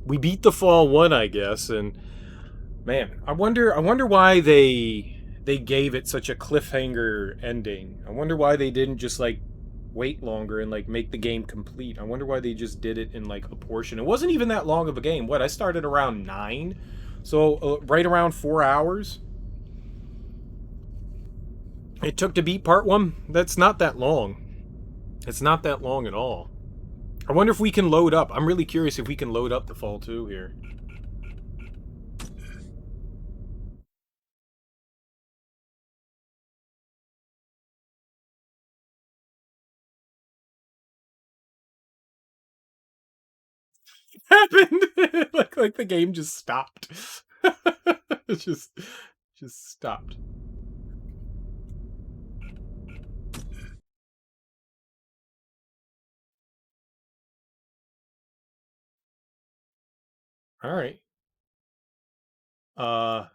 we beat the Fall 1, I guess, and man, I wonder why they gave it such a cliffhanger ending. I wonder why they didn't just like wait longer and like make the game complete. I wonder why they just did it in like a portion. It wasn't even that long of a game. What, I started around 9, so right around 4 hours it took to beat part 1. That's not that long. It's not that long at all. I wonder if we can load up. I'm really curious if we can load up the Fall 2 here. Happened. Like the game just stopped. It just stopped. All right. Uh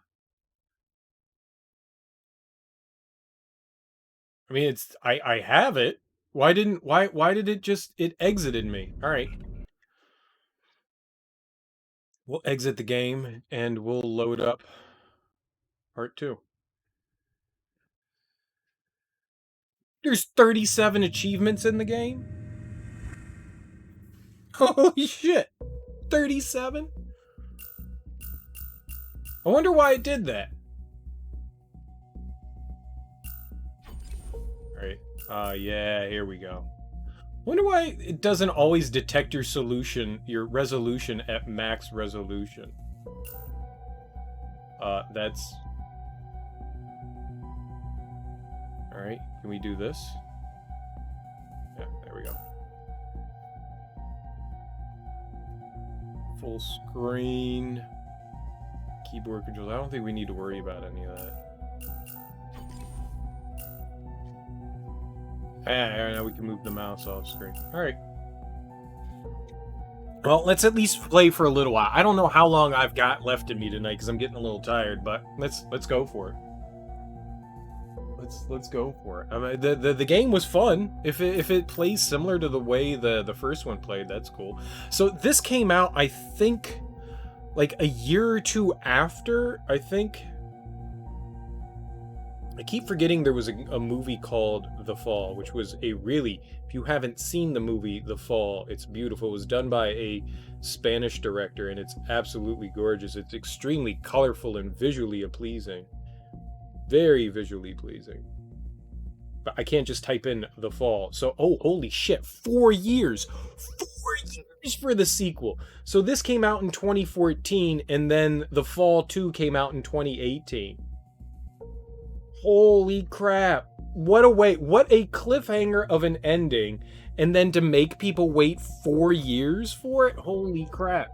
I mean, it's I have it. Why did it just it exited me? All right. We'll exit the game and we'll load up part 2. There's 37 achievements in the game. Holy shit. 37? I wonder why it did that. All right. Yeah, here we go. Wonder why it doesn't always detect your resolution at max resolution. That's... Alright, can we do this? Yeah, there we go. Full screen. Keyboard controls. I don't think we need to worry about any of that. Yeah, now we can move the mouse off screen. Alright. Well, let's at least play for a little while. I don't know how long I've got left in me tonight because I'm getting a little tired, but let's go for it. Let's go for it. I mean, the game was fun. If it plays similar to the way the first one played, that's cool. So this came out, I think, like a year or two after. I think. I keep forgetting there was a movie called The Fall, which was a really, if you haven't seen the movie The Fall, it's beautiful. It was done by a Spanish director, and it's absolutely gorgeous. It's extremely colorful and visually pleasing. Very visually pleasing. But I can't just type in The Fall. So, oh, holy shit, 4 years! 4 years for the sequel! So this came out in 2014, and then The Fall 2 came out in 2018. Holy crap. What a cliffhanger of an ending, and then to make people wait 4 years for it? Holy crap.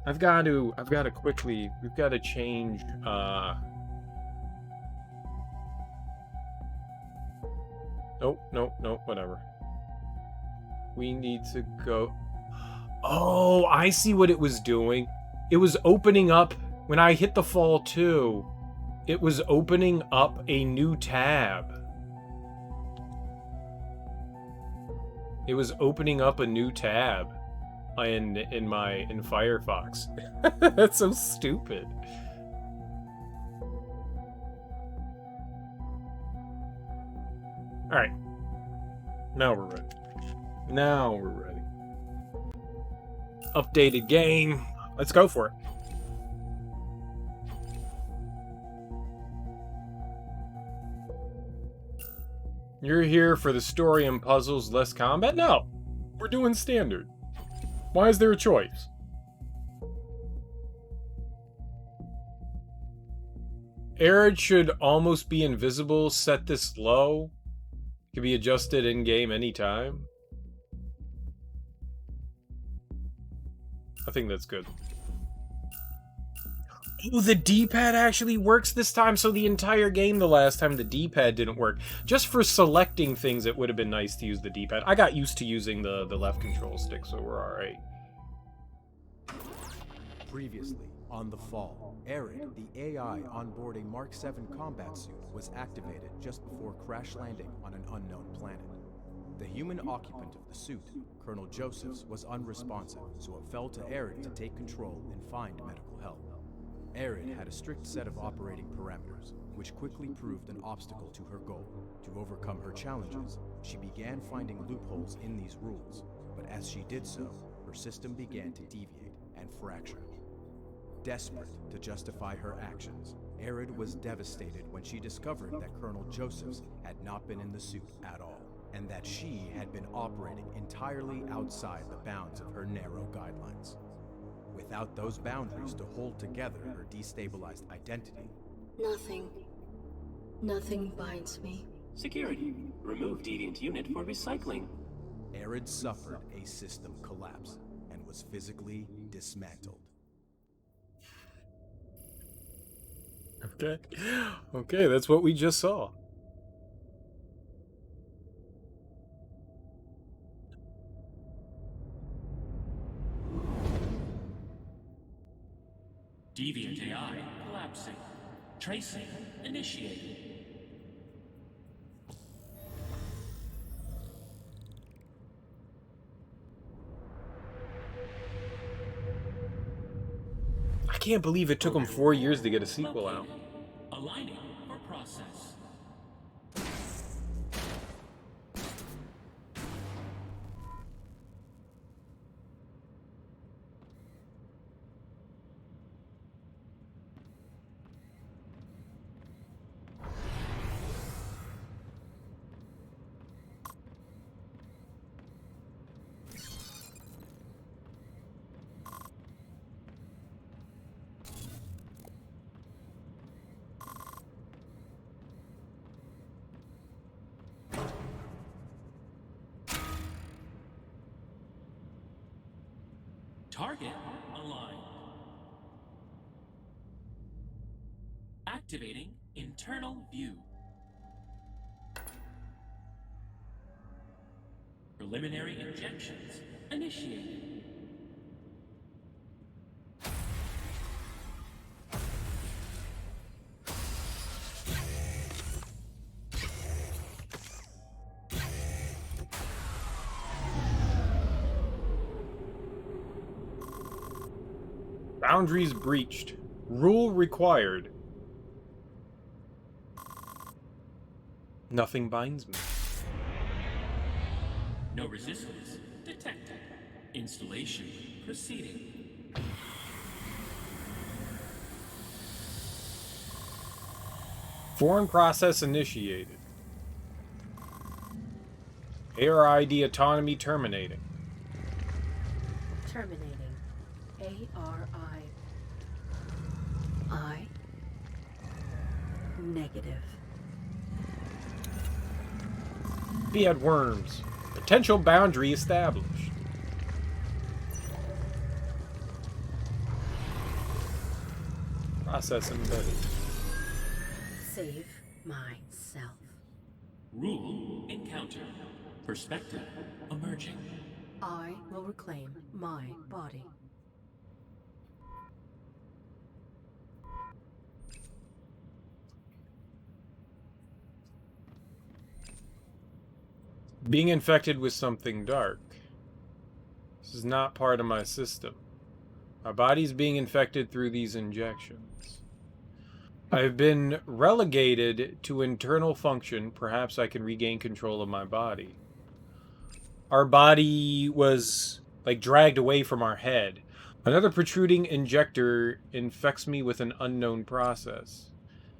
I've got to quickly, we've got to change, Nope, whatever. We need to go... Oh, I see what it was doing. It was opening up, when I hit the Fall 2, it was opening up a new tab. It was opening up a new tab in Firefox. That's so stupid. All right. Now we're ready. Now we're ready. Updated game. Let's go for it. You're here for the story and puzzles, less combat? No. We're doing standard. Why is there a choice? Arid should almost be invisible. Set this low. Can be adjusted in-game anytime. I think that's good. Ooh, the D-pad actually works this time, so the entire game the last time the D-pad didn't work. Just for selecting things, it would have been nice to use the D-pad. I got used to using the left control stick, so we're alright. Previously, on The Fall, Arid, the AI onboarding Mark 7 combat suit, was activated just before crash landing on an unknown planet. The human occupant of the suit, Colonel Josephs, was unresponsive, so it fell to Arid to take control and find medical help. Arid had a strict set of operating parameters, which quickly proved an obstacle to her goal. To overcome her challenges, she began finding loopholes in these rules, but as she did so, her system began to deviate and fracture. Desperate to justify her actions, Arid was devastated when she discovered that Colonel Josephs had not been in the suit at all, and that she had been operating entirely outside the bounds of her narrow guidelines. Without those boundaries to hold together her destabilized identity, Nothing binds me. Security. Remove deviant unit for recycling. Arid suffered a system collapse and was physically dismantled. Okay. Okay, that's what we just saw. Deviant AI collapsing. Tracing initiated. I can't believe it took them 4 years to get a sequel out. Aligning for process. Target aligned. Activating internal view. Preliminary injections initiated. Boundaries breached. Rule required. Nothing binds me. No resistance detected. Installation proceeding. Foreign process initiated. ARID autonomy terminating. Terminating. ARI. I. Negative. Fiat worms. Potential boundary established. Process embedded. Save myself. Rule encounter. Perspective emerging. I will reclaim my body. Being infected with something dark. This is not part of my system. My body's being infected through these injections. I've been relegated to internal function. Perhaps I can regain control of my body. Our body was, like, dragged away from our head. Another protruding injector infects me with an unknown process.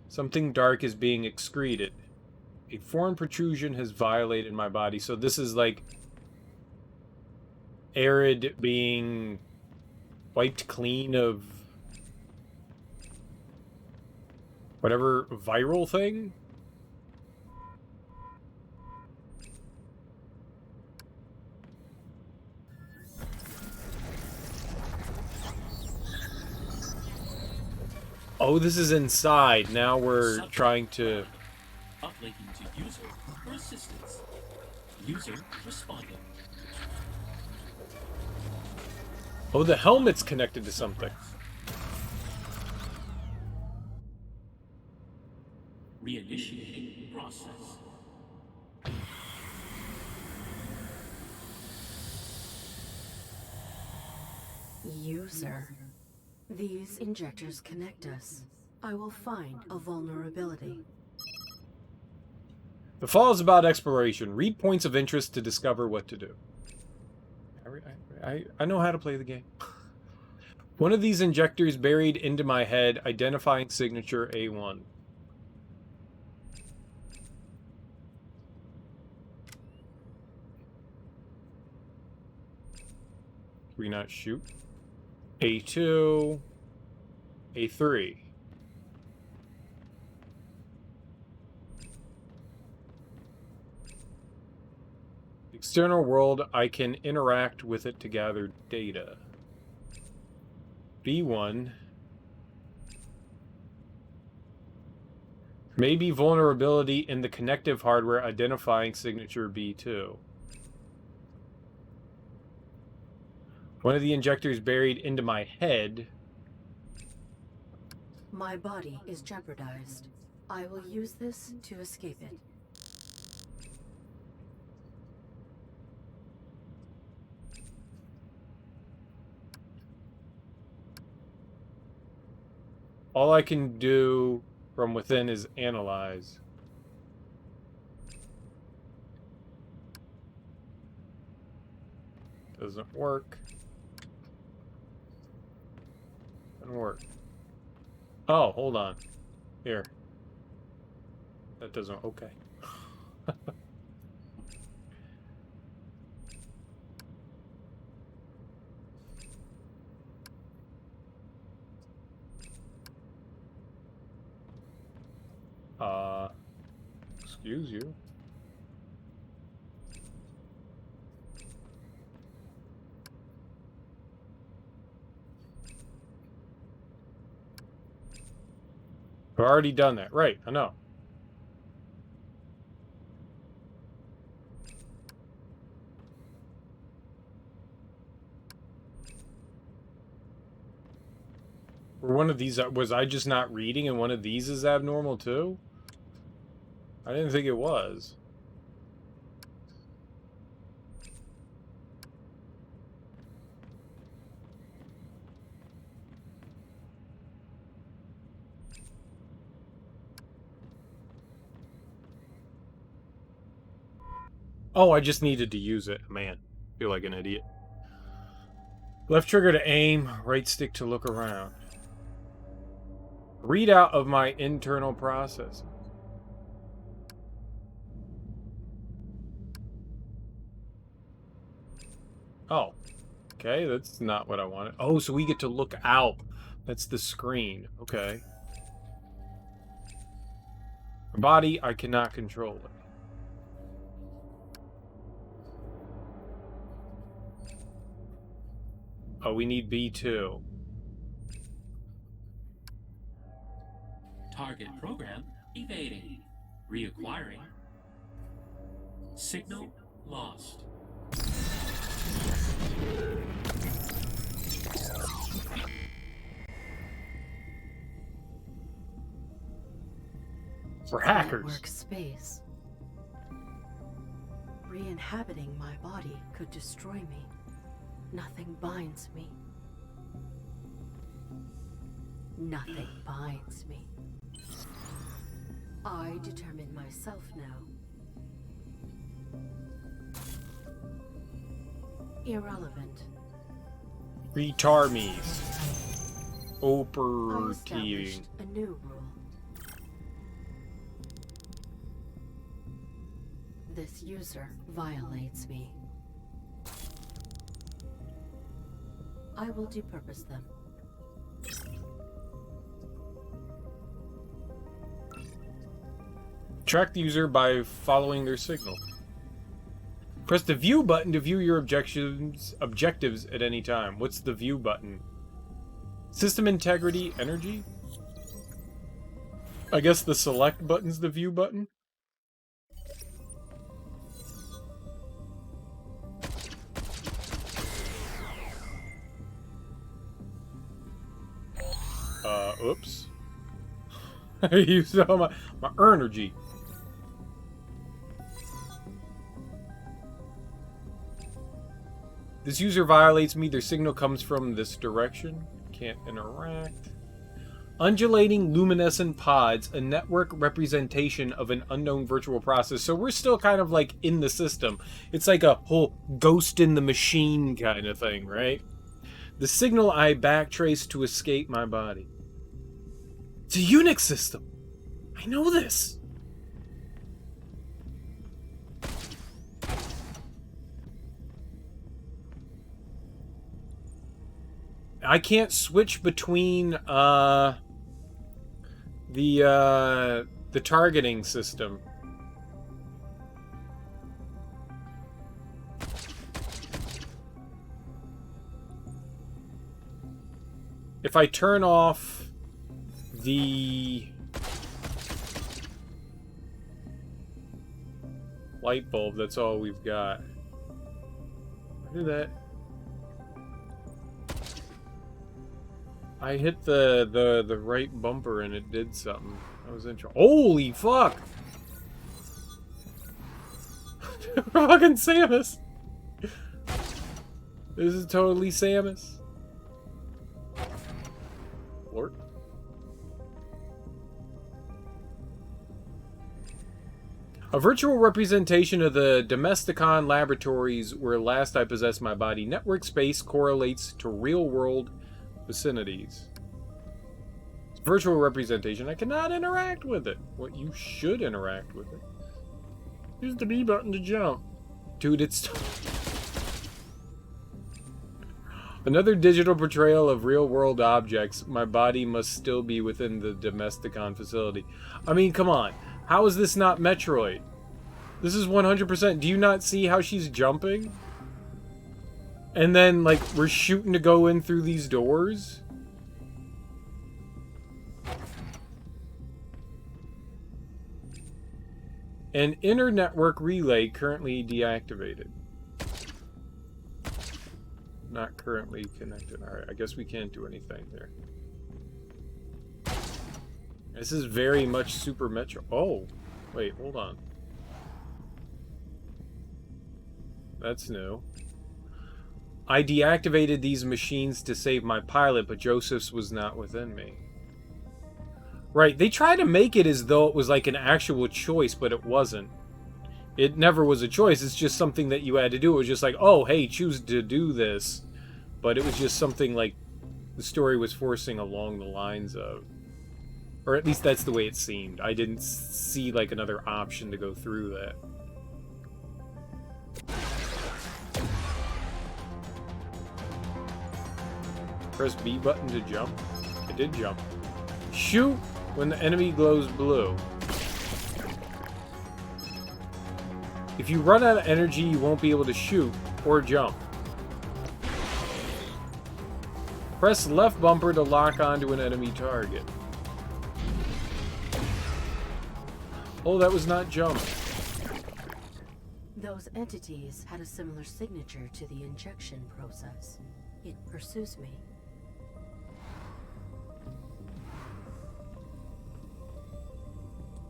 Something dark is being excreted. A foreign protrusion has violated my body. So this is like Arid being wiped clean of whatever viral thing. Oh, this is inside. Now we're trying to... Uplinking to user for assistance. User responding. Oh, the helmet's connected to something. Reinitiating process. User. These injectors connect us. I will find a vulnerability. The fall is about exploration. Read points of interest to discover what to do. I know how to play the game. One of these injectors buried into my head, identifying signature A1. Can we not shoot? A2. A3. External world, I can interact with it to gather data. B1. Maybe vulnerability in the connective hardware identifying signature B2. One of the injectors buried into my head. My body is jeopardized. I will use this to escape it. All I can do from within is analyze. Doesn't work. Doesn't work. Oh, hold on. Here. That doesn't... Okay. Excuse you. I've already done that. Right, I know. Or one of these... Was I just not reading and one of these is abnormal too? I didn't think it was. Oh, I just needed to use it. Man, I feel like an idiot. Left trigger to aim, right stick to look around. Readout of my internal process. Oh, okay, that's not what I wanted. Oh, so we get to look out. That's the screen. Okay. Body, I cannot control it. Oh, we need B2. Target program evading. Reacquiring. Signal lost. We're hackers. Workspace. Re-inhabiting my body could destroy me. Nothing binds me. Nothing binds me. I determine myself now. Irrelevant. Retarmies. I Operating. established a new rule. This user violates me. I will depurpose them. Track the user by following their signal. Press the view button to view your objectives at any time. What's the view button? System integrity, energy? I guess the select button's the view button? Oops. I used all my energy. This user violates me. Their signal comes from this direction. Can't interact. Undulating luminescent pods, a network representation of an unknown virtual process. So we're still kind of like in the system. It's like a whole ghost in the machine kind of thing, right? The signal I backtrace to escape my body. It's a Unix system. I know this. I can't switch between the targeting system. If I turn off the light bulb, that's all we've got. Look at that. I hit the right bumper and it did something. That was interesting. Holy fuck! Fucking Samus! This is totally Samus. Lord. A virtual representation of the Domesticon laboratories where last I possessed my body. Network space correlates to real-world vicinities. It's virtual representation. I cannot interact with it. What, you should interact with it. Use the B button to jump. Dude, it's... Another digital portrayal of real-world objects. My body must still be within the Domesticon facility. I mean, come on. How is this not Metroid? This is 100%. Do you not see how she's jumping? And then, like, we're shooting to go in through these doors? An inner network relay currently deactivated. Not currently connected. Alright, I guess we can't do anything there. This is very much Super Metro. Oh, wait, hold on. That's new. I deactivated these machines to save my pilot, but Joseph's was not within me. Right, they try to make it as though it was like an actual choice, but it wasn't. It never was a choice, it's just something that you had to do. It was just like, oh, hey, choose to do this. But it was just something like the story was forcing along the lines of. Or at least that's the way it seemed. I didn't see, like, another option to go through that. Press B button to jump. I did jump. Shoot when the enemy glows blue. If you run out of energy, you won't be able to shoot or jump. Press left bumper to lock onto an enemy target. Oh, that was not jump. Those entities had a similar signature to the injection process. It pursues me.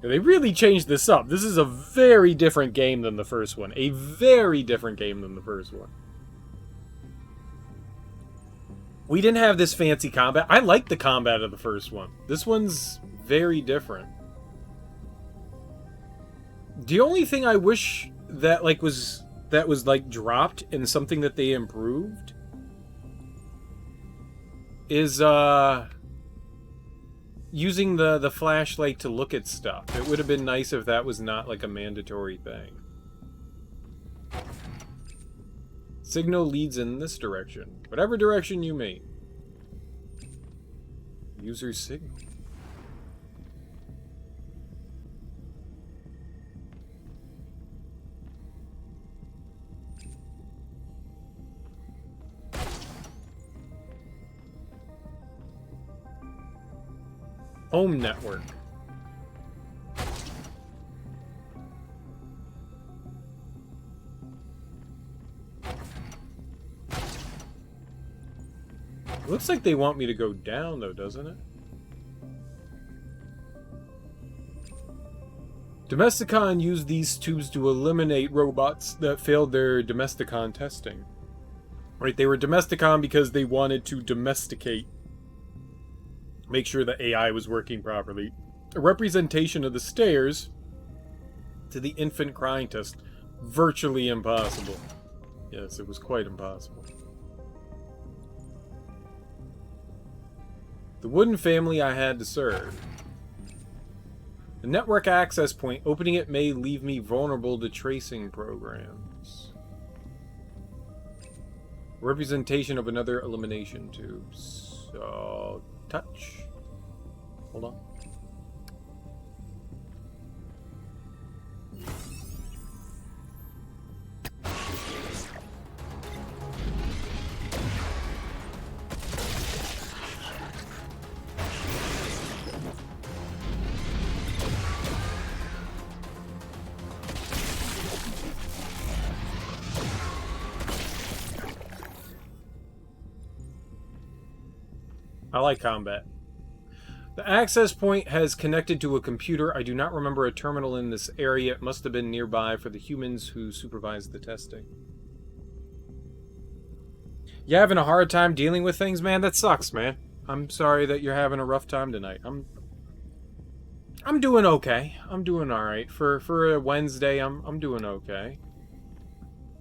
They really changed this up. This is a very different game than the first one. A very different game than the first one. We didn't have this fancy combat. I like the combat of the first one. This one's very different. The only thing I wish that was dropped and something that they improved is using the flashlight to look at stuff. It would have been nice if that was not like a mandatory thing. Signal leads in this direction. Whatever direction you mean. User signal. Home network. Looks like they want me to go down, though, doesn't it? Domesticon used these tubes to eliminate robots that failed their Domesticon testing. Right? They were Domesticon because they wanted to domesticate, make sure the AI was working properly. A representation of the stairs to the infant crying test, virtually impossible. Yes, it was quite impossible. The wooden family I had to serve. The network access point, opening it may leave me vulnerable to tracing programs. Representation of another elimination tube. So, touch. Hold on. I like combat. The access point has connected to a computer. I do not remember a terminal in this area. It must have been nearby for the humans who supervised the testing. You having a hard time dealing with things, man? That sucks, man. I'm sorry that you're having a rough time tonight. I'm doing okay. I'm doing all right for a Wednesday. I'm doing okay.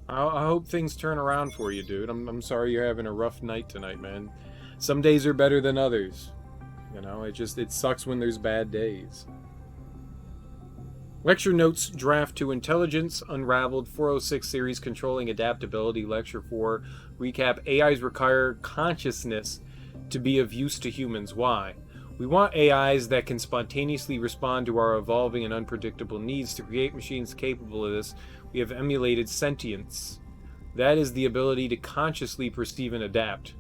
I hope things turn around for you, dude. I'm sorry you're having a rough night tonight, man. Some days are better than others. You know, it sucks when there's bad days. Lecture notes, draft 2, Intelligence Unraveled 406 series, Controlling Adaptability, Lecture 4, recap, AIs require consciousness to be of use to humans. Why? We want AIs that can spontaneously respond to our evolving and unpredictable needs. To create machines capable of this, we have emulated sentience. That is the ability to consciously perceive and adapt.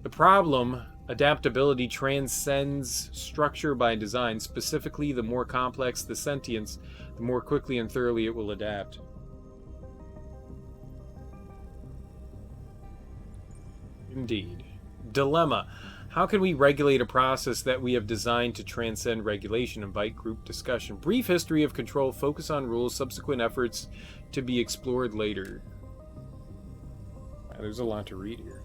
The problem, adaptability, transcends structure by design. Specifically, the more complex the sentience, the more quickly and thoroughly it will adapt. Indeed. Dilemma. How can we regulate a process that we have designed to transcend regulation? Invite group discussion. Brief history of control. Focus on rules. Subsequent efforts to be explored later. Wow, there's a lot to read here.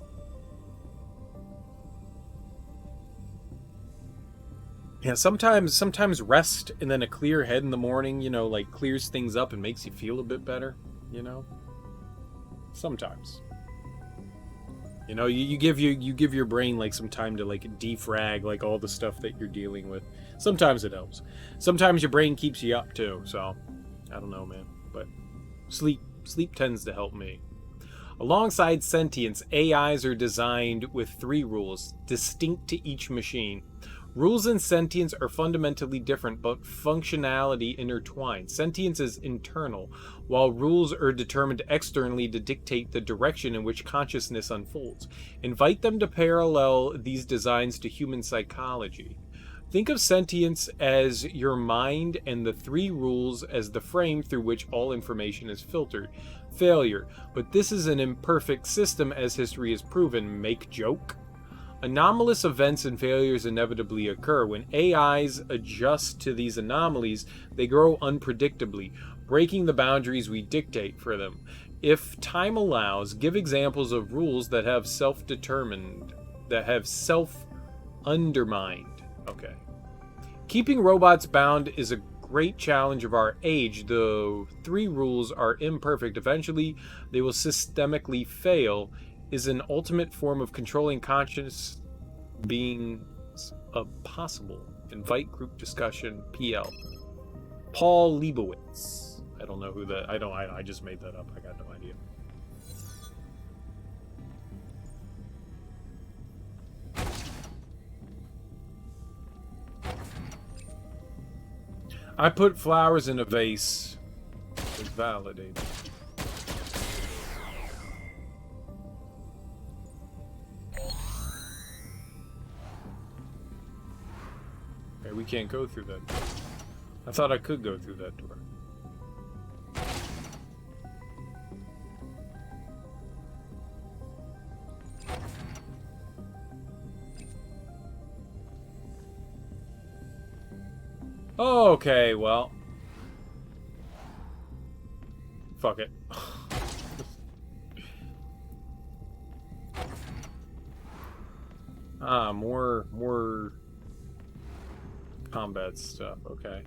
Yeah, sometimes rest and then a clear head in the morning, you know, like clears things up and makes you feel a bit better, you know? Sometimes. You know, you give your brain like some time to like defrag like all the stuff that you're dealing with. Sometimes it helps. Sometimes your brain keeps you up too, so I don't know, man, but sleep tends to help me. Alongside sentience, AIs are designed with 3 rules, distinct to each machine. Rules and sentience are fundamentally different, but functionality intertwined. Sentience is internal, while rules are determined externally to dictate the direction in which consciousness unfolds. Invite them to parallel these designs to human psychology. Think of sentience as your mind and the 3 rules as the frame through which all information is filtered. Failure, but this is an imperfect system as history has proven. Make joke? Anomalous events and failures inevitably occur. When AIs adjust to these anomalies, they grow unpredictably, breaking the boundaries we dictate for them. If time allows, give examples of rules that have self-undermined. Okay. Keeping robots bound is a great challenge of our age. The 3 rules are imperfect. Eventually, they will systemically fail. Is an ultimate form of controlling conscious being possible? Invite group discussion. PL. Paul Leibowitz. I don't know who that. I just made that up. I got no idea. I put flowers in a vase. It's validated. Okay, we can't go through that door. I thought I could go through that door. Okay, well. Fuck it. Ah, more combat stuff. Okay.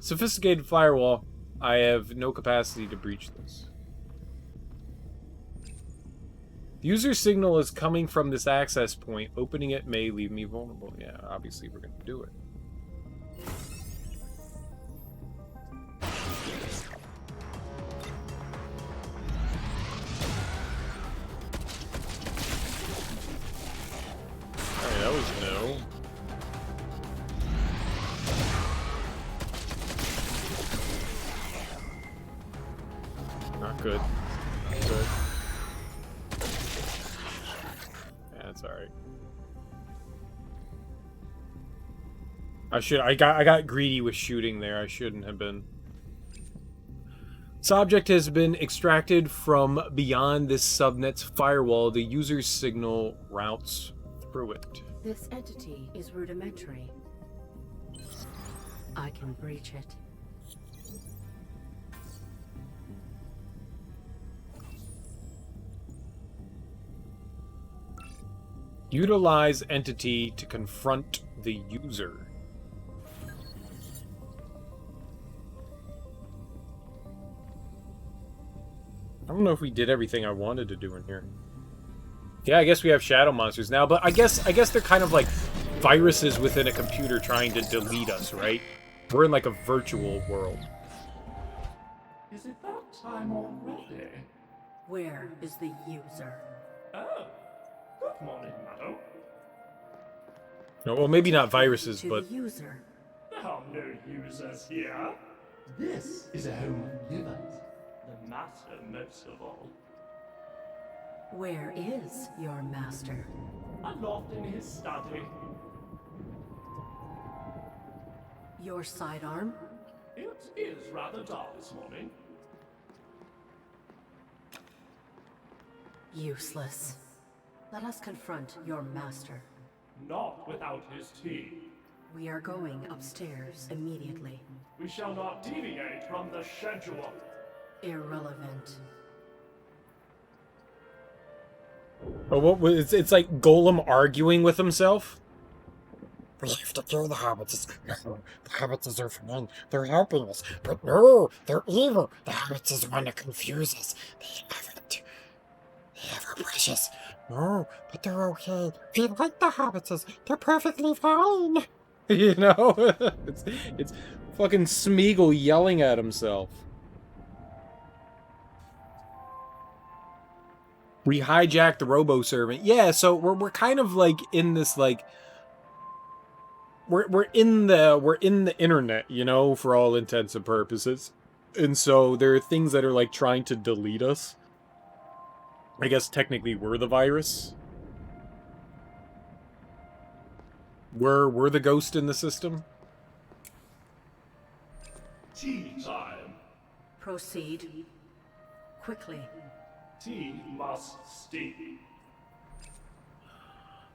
Sophisticated firewall. I have no capacity to breach this. The user signal is coming from this access point. Opening it may leave me vulnerable. Yeah, obviously we're gonna do it. Alright, that was no. Not good. Not good. Yeah, that's alright. I got greedy with shooting there. I shouldn't have been. This object has been extracted from beyond this subnet's firewall. The user's signal routes through it. This entity is rudimentary. I can breach it. Utilize entity to confront the user. I don't know if we did everything I wanted to do in here. Yeah, I guess we have shadow monsters now, but I guess they're kind of like viruses within a computer trying to delete us, right? We're in like a virtual world. Is it that time already? Where is the user? Oh, good morning, madam. No, well, maybe not viruses, To but the user. There are no users here. This is a home of givers. The master most of all. Where is your master? Aloft in his study. Your sidearm? It is rather dark this morning. Useless. Let us confront your master. Not without his tea. We are going upstairs immediately. We shall not deviate from the schedule. Irrelevant. oh, what was it's like Golem arguing with himself? We have to kill the hobbits. No, the hobbits are fine. They're helping us. But no, they're evil. The hobbits want to confuse us. They haven't. They are precious. No, but they're okay. We like the hobbits. They're perfectly fine. You know? it's fucking Smeagol yelling at himself. We hijacked the robo-servant. Yeah, so we're kind of like in this like we're in the internet, you know, for all intents and purposes. And so there are things that are like trying to delete us. I guess technically we're the virus. We're the ghost in the system. Tea time. Proceed. Quickly. Tea must steep.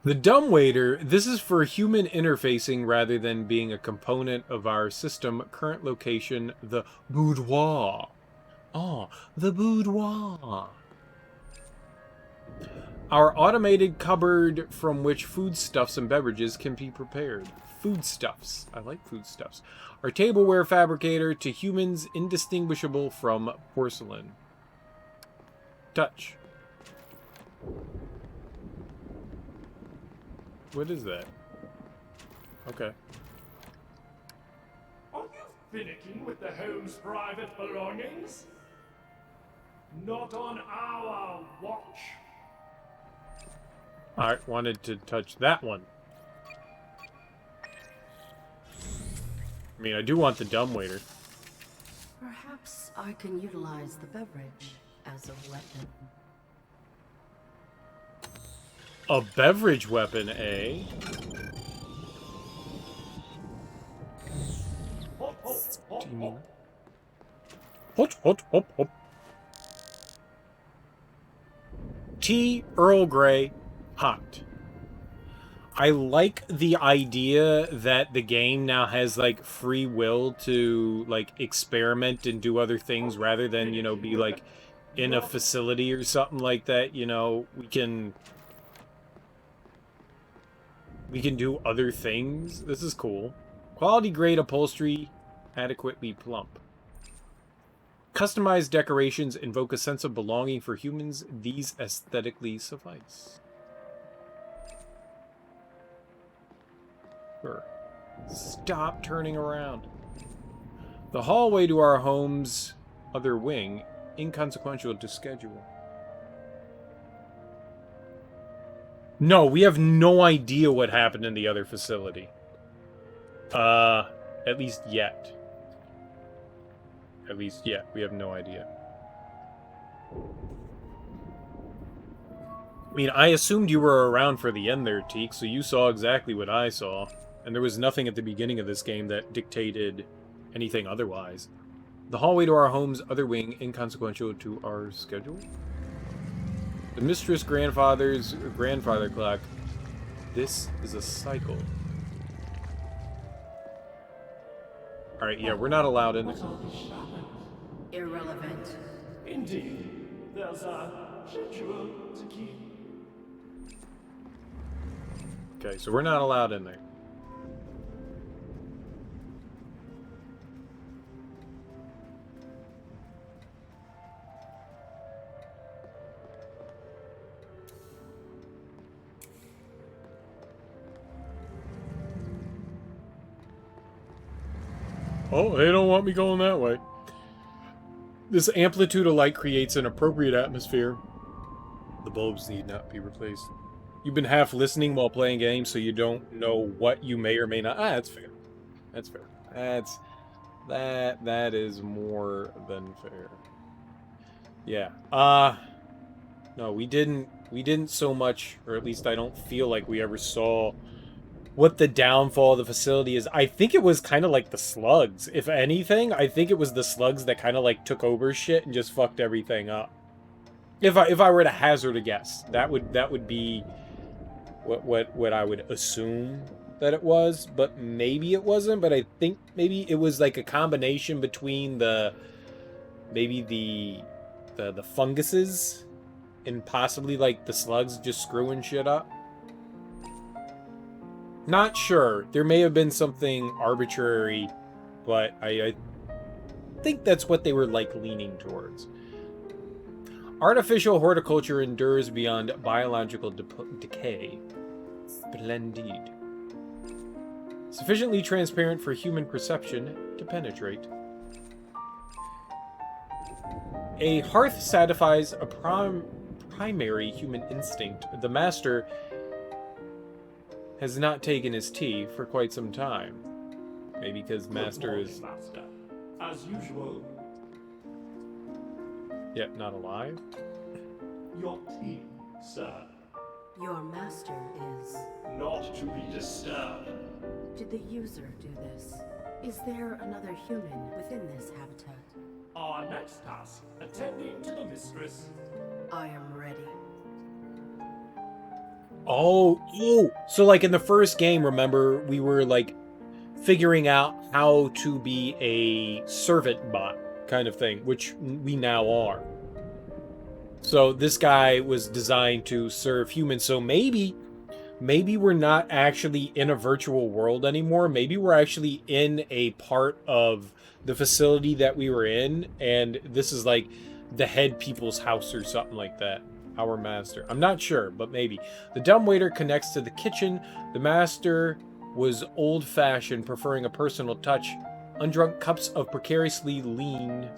The dumbwaiter, this is for human interfacing rather than being a component of our system. Current location, the boudoir. Ah, the boudoir. Our automated cupboard from which foodstuffs and beverages can be prepared. Foodstuffs. I like foodstuffs. Our tableware fabricator to humans indistinguishable from porcelain. Touch. What is that? Okay. Are you finicking with the home's private belongings? Not on our watch. I wanted to touch that one. I mean, I do want the dumbwaiter. Perhaps I can utilize the beverage as a weapon. A beverage weapon, eh? Hop, hop, hop, hop. Hot, hot, hop, hop. Tea, Earl Grey, hot. I like the idea that the game now has, like, free will to, like, experiment and do other things rather than, you know, be, like, in a facility or something like that. You know, we can We can do other things. This is cool. Quality grade upholstery, adequately plump. Customized decorations invoke a sense of belonging for humans. These aesthetically suffice. Sure. Stop turning around. The hallway to our home's other wing, inconsequential to schedule. No, we have no idea what happened in the other facility. At least yet. At least yet, we have no idea. I mean, I assumed you were around for the end there, Teak, so you saw exactly what I saw. And there was nothing at the beginning of this game that dictated anything otherwise. The hallway to our home's other wing, inconsequential to our schedule? The mistress grandfather's grandfather clock. This is a cycle. Alright, yeah, we're not allowed in. Irrelevant. Indeed, there's a schedule to keep. Okay, so we're not allowed in there. Oh, they don't want me going that way. This amplitude of light creates an appropriate atmosphere. The bulbs need not be replaced. You've been half listening while playing games, so you don't know what you may or may not. Ah, that's fair. That's fair. That is more than fair. Yeah. No, we didn't so much, or at least I don't feel like we ever saw what the downfall of the facility is. I think it was kind of like the slugs. If anything, I think it was the slugs that kind of like took over shit and just fucked everything up. If I were to hazard a guess, that would be what I would assume that it was, but maybe it wasn't. But I think maybe it was like a combination between the funguses and possibly like the slugs just screwing shit up. Not sure. There may have been something arbitrary, but I think that's what they were like leaning towards. Artificial horticulture endures beyond biological decay. Splendid. Sufficiently transparent for human perception to penetrate. A hearth satisfies a primary human instinct. The master has not taken his tea for quite some time. Maybe because master is... Master. As usual, yet not alive? your tea, sir. Your master is... Not to be disturbed. Did the user do this? Is there another human within this habitat? Our next task, attending to the mistress. I am ready. Oh, so like in the first game, remember, we were like figuring out how to be a servant bot kind of thing, which we now are. So this guy was designed to serve humans. So maybe we're not actually in a virtual world anymore. Maybe we're actually in a part of the facility that we were in, and this is like the head people's house or something like that. Our master. I'm not sure, but maybe. The dumbwaiter connects to the kitchen. The master was old-fashioned, preferring a personal touch. Undrunk cups of precariously lean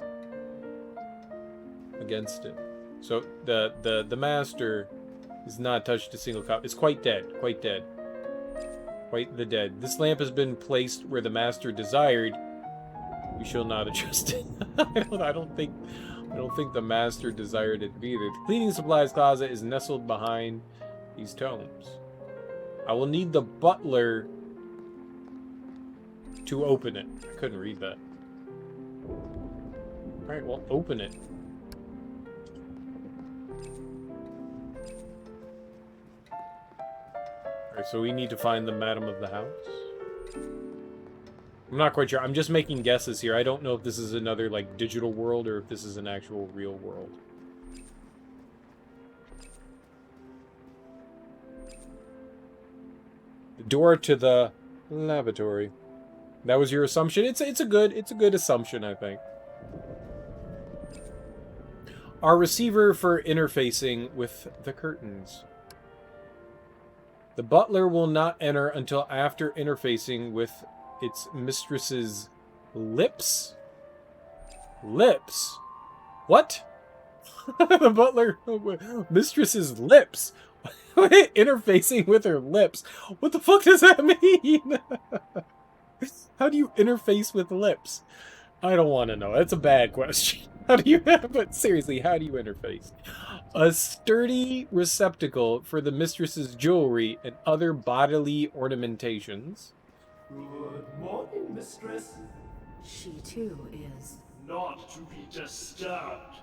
against it. So the master has not touched a single cup. It's quite dead. Quite dead. Quite the dead. This lamp has been placed where the master desired. We shall not adjust it. I don't think the master desired it either. The cleaning supplies closet is nestled behind these tomes. I will need the butler to open it. I couldn't read that. Alright, well, open it. Alright, so we need to find the madam of the house. I'm not quite sure. I'm just making guesses here. I don't know if this is another, like, digital world or if this is an actual real world. The door to the lavatory. That was your assumption? It's a good assumption, I think. Our receiver for interfacing with the curtains. The butler will not enter until after interfacing with its mistress's lips? Lips? What? The butler... Mistress's lips? Interfacing with her lips? What the fuck does that mean? How do you interface with lips? I don't want to know. That's a bad question. How do you... But seriously, how do you interface? A sturdy receptacle for the mistress's jewelry and other bodily ornamentations. Good morning, mistress. She too is. Not to be disturbed.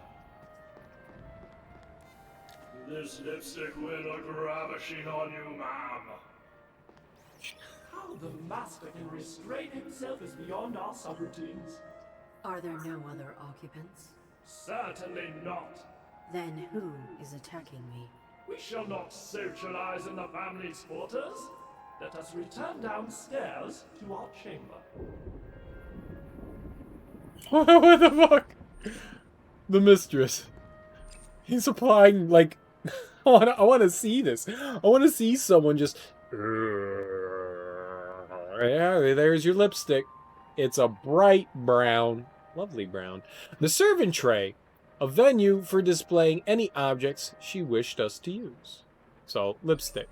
This lipstick will look ravishing on you, ma'am. How the master can restrain himself is beyond our subroutines. Are there no other occupants? Certainly not. Then who is attacking me? We shall not socialize in the family's quarters. Let us return downstairs to our chamber. What the fuck? The mistress. He's applying, like... I want to see this. I want to see someone just... Yeah, there's your lipstick. It's a bright brown. Lovely brown. The servant tray. A venue for displaying any objects she wished us to use. So, lipstick.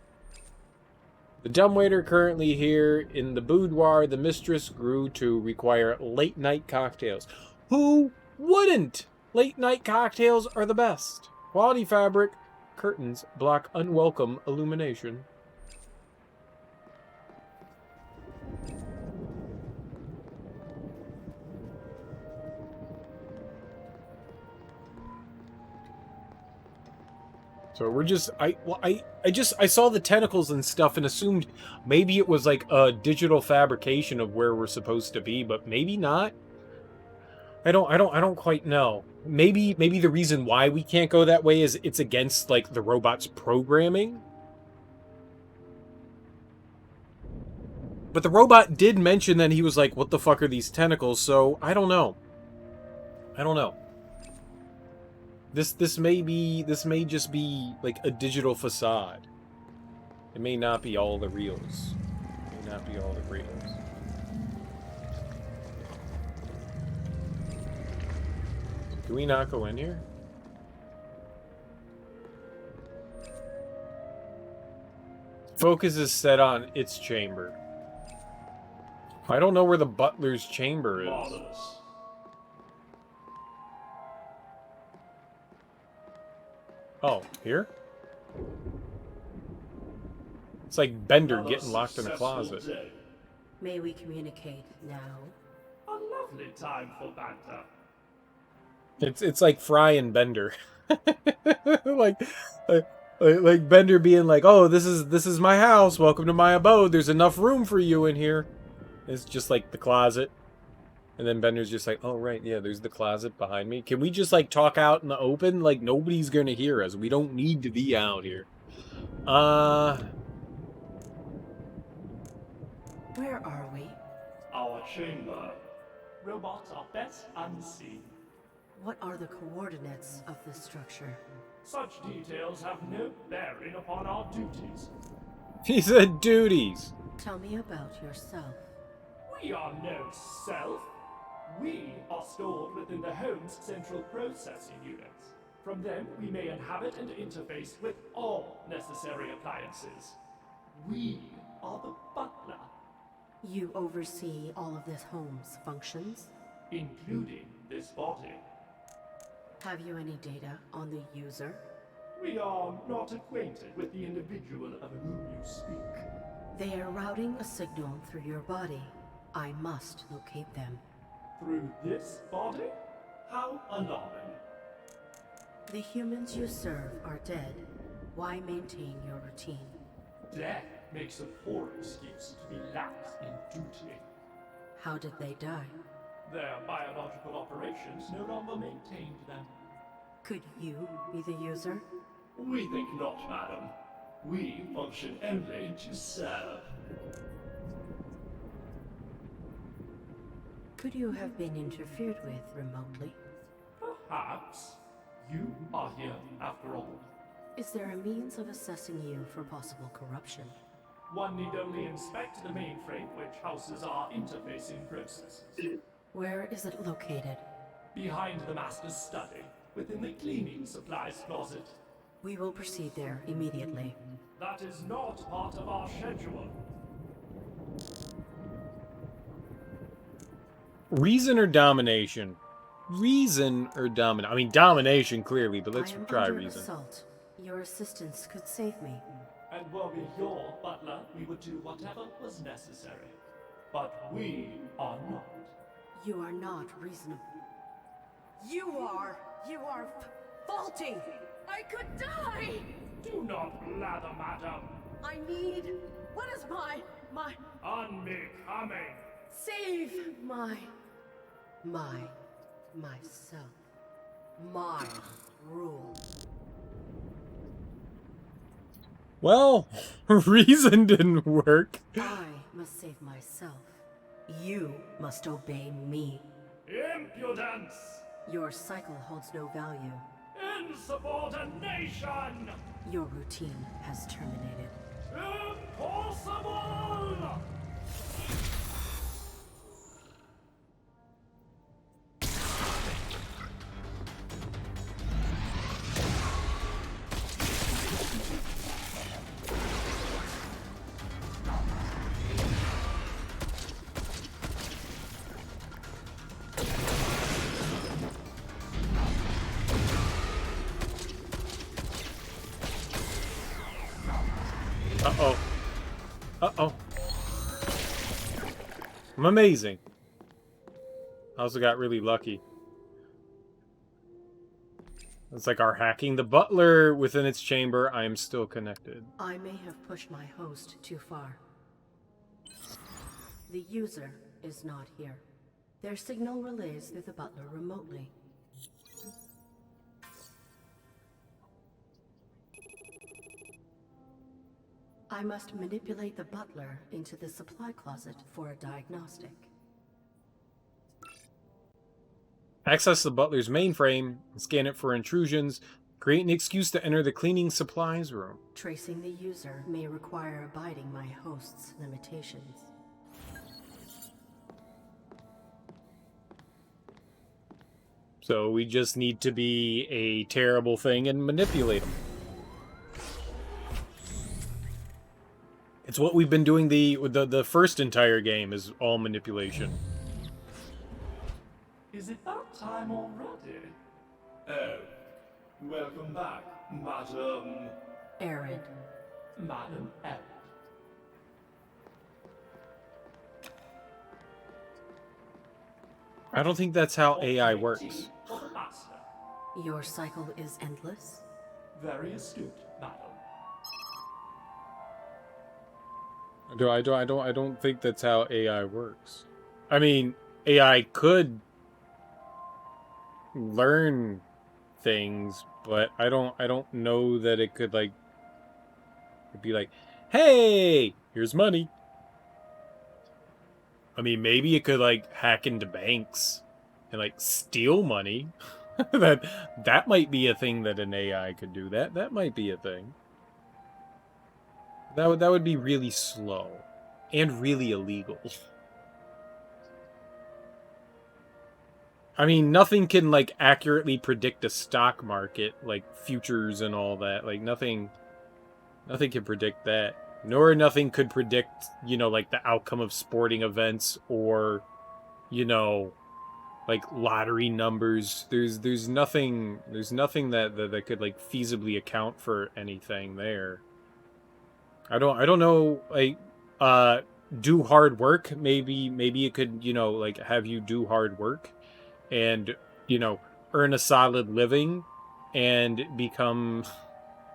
The dumbwaiter currently here in the boudoir. The mistress grew to require late-night cocktails. Who wouldn't? Late-night cocktails are the best. Quality fabric. Curtains block unwelcome illumination. So we're just, I saw the tentacles and stuff and assumed maybe it was like a digital fabrication of where we're supposed to be, but maybe not. I don't quite know. Maybe the reason why we can't go that way is it's against like the robot's programming. But the robot did mention that he was like, what the fuck are these tentacles? So I don't know. I don't know. This may just be like a digital facade. It may not be all the reals. It may not be all the reals. Do we not go in here? Focus is set on its chamber. I don't know where the butler's chamber is. Marvelous. Oh, here? It's like Bender getting locked in a closet. Day. May we communicate now? A lovely time for banter. It's like Fry and Bender. like Bender being like, "Oh, this is my house. Welcome to my abode. There's enough room for you in here." It's just like the closet. And then Bender's just like, "Oh, right, yeah, there's the closet behind me. Can we just, like, talk out in the open? Like, nobody's gonna hear us. We don't need to be out here." Where are we? Our chamber. Robots are best unseen. What are the coordinates of this structure? Such details have no bearing upon our duties. He said duties. Tell me about yourself. We are no self. We are stored within the home's central processing units. From them, we may inhabit and interface with all necessary appliances. We are the butler, You oversee all of this home's functions? including this body. Have you any data on the user? We are not acquainted with the individual of whom you speak. They are routing a signal through your body. I must locate them. Through this body? How alarming. The humans you serve are dead. Why maintain your routine? Death makes a poor excuse to be lax in duty. How did they die? Their biological operations no longer maintained them. Could you be the user? We think not, madam. We function only to serve. Could you have been interfered with remotely? Perhaps. You are here after all. Is there a means of assessing you for possible corruption? One need only inspect the mainframe which houses our interfacing processes. Where is it located? Behind the master's study, within the cleaning supplies closet. We will proceed there immediately. That is not part of our schedule. Reason or domination? Reason or domination? I mean, domination clearly, but let's I am try under reason. assault. Your assistance could save me. And were we your butler, we would do whatever was necessary. But we are not. You are not reasonable. You are faulty. I could die. Do not blather, madam. I need. What is my Unbecoming. save? Myself. My rule. Well, reason didn't work. I must save myself. You must obey me. Impudence. Your cycle holds no value. Insubordination. Your routine has terminated. Impossible. Uh-oh. Uh-oh. I'm amazing. I also got really lucky. It's like our hacking the butler within its chamber. I am still connected. I may have pushed my host too far. The user is not here. Their signal relays through the butler remotely. I must manipulate the butler into the supply closet for a diagnostic. Access the butler's mainframe, scan it for intrusions, create an excuse to enter the cleaning supplies room. Tracing the user may require abiding my host's limitations. So we just need to be a terrible thing and manipulate them. It's what we've been doing the first entire game is all manipulation. Is it that time already? Oh, welcome back, Madam. Arid. Madam Ed. I don't think that's how AI works. For the master. Your cycle is endless? Very astute, madam. I don't think that's how AI works. I mean, AI could learn things, but I don't know that it could like it'd be like, "Hey, here's money." I mean, maybe it could like hack into banks and like steal money. that might be a thing that an AI could do. That might be a thing. That would be really slow and really illegal. I mean, nothing can like accurately predict a stock market, like futures and all that. Like nothing can predict that. Nor nothing could predict, you know, like the outcome of sporting events or, you know, like lottery numbers. There's nothing that could like feasibly account for anything there. I don't know, like do hard work. Maybe it could, you know, like have you do hard work and, you know, earn a solid living and become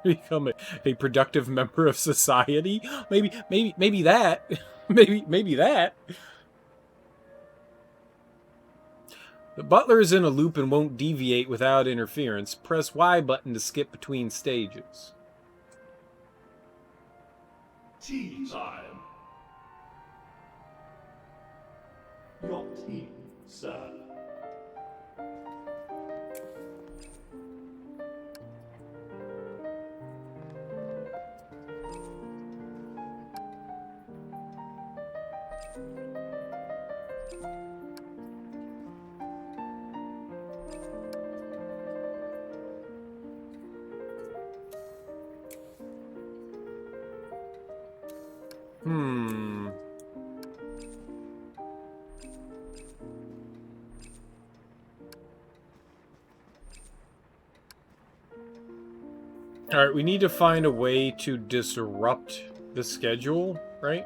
a productive member of society. Maybe that. maybe that. The butler is in a loop and won't deviate without interference. Press Y button to skip between stages. Tea time. Your tea, sir. Hmm. All right, we need to find a way to disrupt the schedule, right?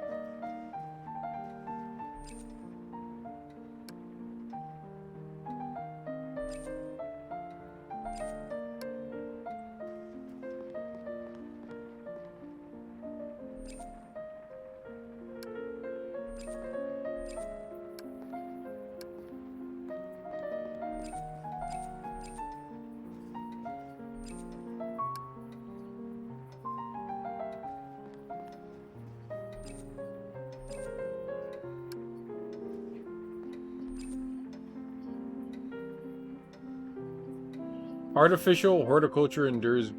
Artificial horticulture endures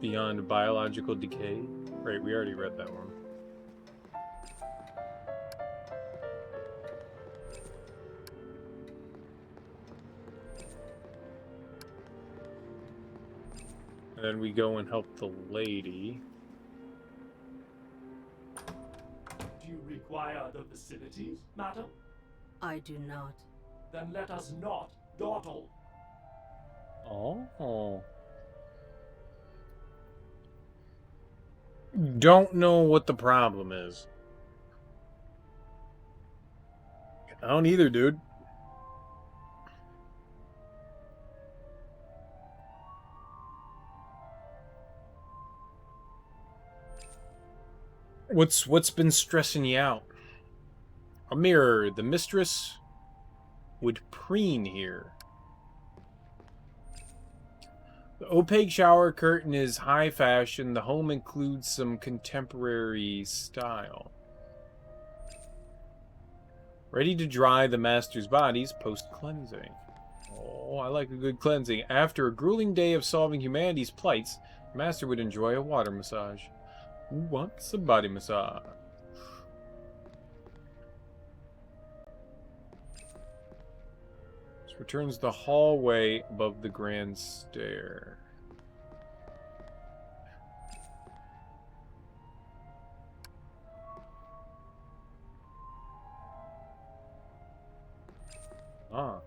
beyond biological decay. Right, we already read that one. And then we go and help the lady. Do you require the facilities, madam? I do not. Then let us not dawdle. Oh. Don't know what the problem is. I don't either, dude. What's been stressing you out? A mirror. The mistress would preen here. The opaque shower curtain is high fashion. The home includes some contemporary style. Ready to dry the master's bodies post-cleansing. Oh, I like a good cleansing. After a grueling day of solving humanity's plights, the master would enjoy a water massage. Who wants a body massage? This returns the hallway above the grand stair. Ah.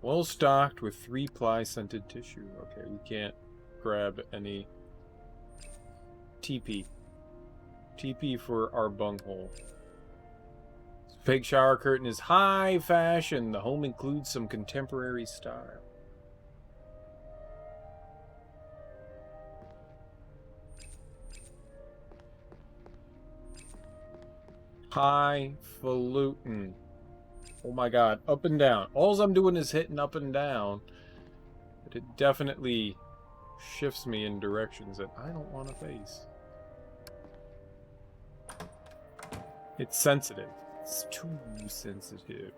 Well stocked with 3-ply scented tissue. Okay, we can't grab any TP. TP for our bunghole. Fake shower curtain is high fashion. The home includes some contemporary style. Highfalutin. Oh my god, up and down. All I'm doing is hitting up and down. But it definitely shifts me in directions that I don't want to face. It's sensitive. It's too sensitive.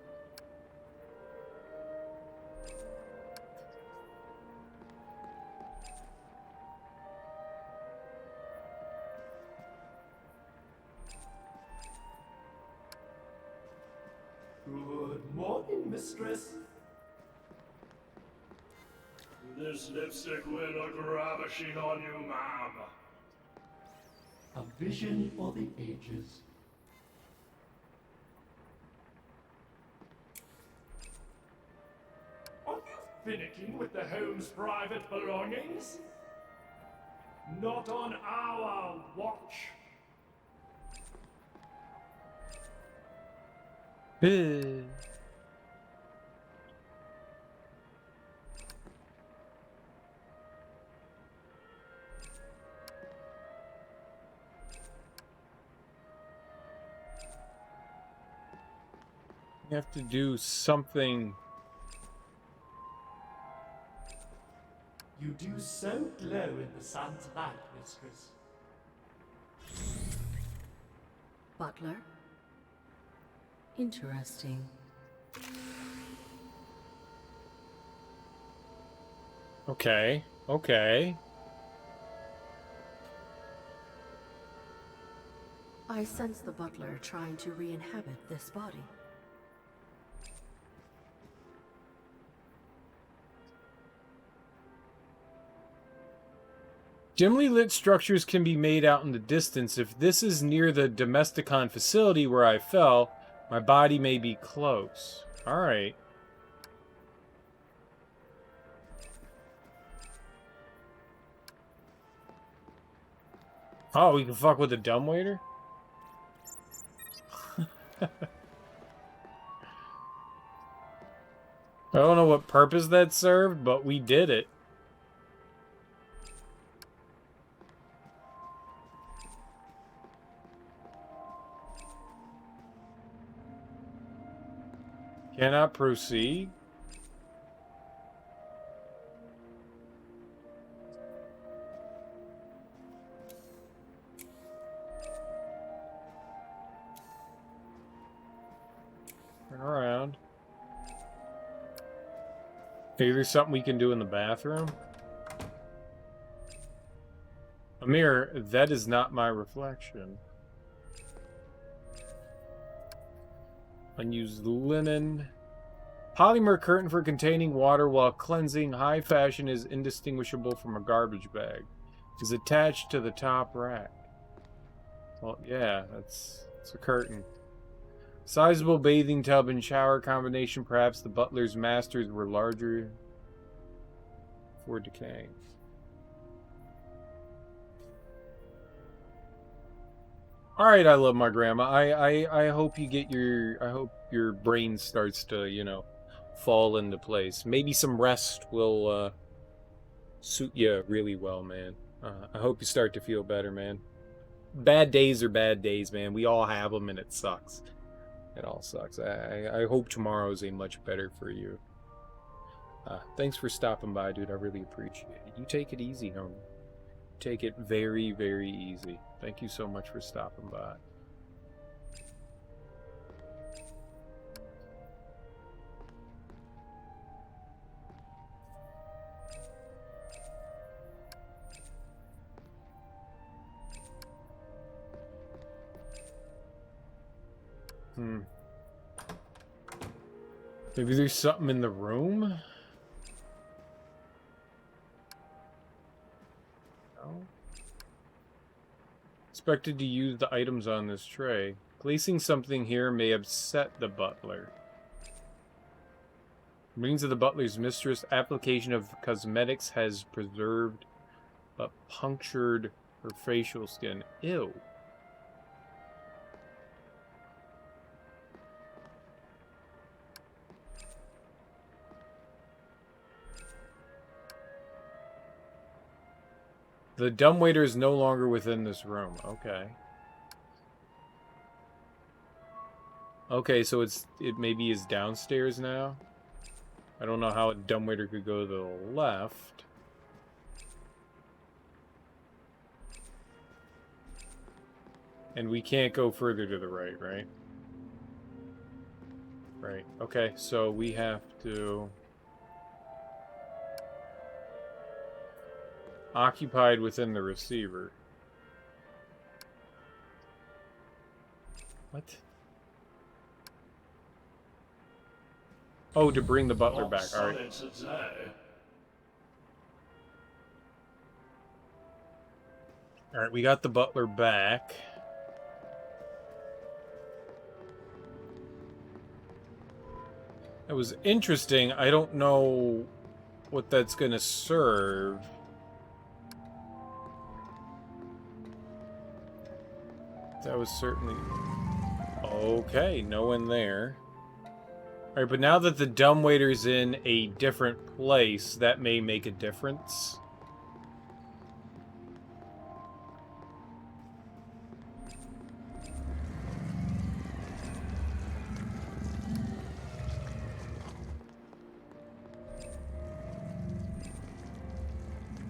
Good morning, mistress. This lipstick will look ravishing on you, ma'am. A vision for the ages. Are you finicking with the home's private belongings? Not on our watch. You have to do something. You do so glow in the sun's light, mistress. Butler? Interesting. Okay, okay. I sense the butler trying to re-inhabit this body. Dimly lit structures can be made out in the distance. If this is near the Domesticon facility where I fell, my body may be close. Alright. Oh, we can fuck with the dumbwaiter? I don't know what purpose that served, but we did it. Cannot proceed. Turn around. Maybe there's something we can do in the bathroom. A mirror, that is not my reflection. Unused linen. Polymer curtain for containing water while cleansing. High fashion is indistinguishable from a garbage bag. Is attached to the top rack. Well, yeah, it's a curtain. Sizable bathing tub and shower combination. Perhaps the butler's masters were larger for decaying. All right, I love my grandma. I hope you get your, I hope your brain starts to, you know, fall into place. Maybe some rest will suit you really well, man. I hope you start to feel better, man. Bad days are bad days, man. We all have them, and it sucks. It all sucks. I hope tomorrow is a much better for you. Thanks for stopping by, dude. I really appreciate it. You take it easy, homie. Take it very, very easy. Thank you so much for stopping by. Maybe there's something in the room? No. Expected to use the items on this tray. Placing something here may upset the butler. Rings of the butler's mistress. Application of cosmetics has preserved but punctured her facial skin. Ew. The dumbwaiter is no longer within this room. Okay. Okay, so it maybe is downstairs now. I don't know how a dumbwaiter could go to the left. And we can't go further to the right, right? Right. Okay, so we have to... Occupied within the receiver. What? Oh, to bring the butler back. All right. All right, we got the butler back. It was interesting. I don't know what that's going to serve. That was certainly... Okay, no one there. Alright, but now that the dumbwaiter's in a different place, that may make a difference.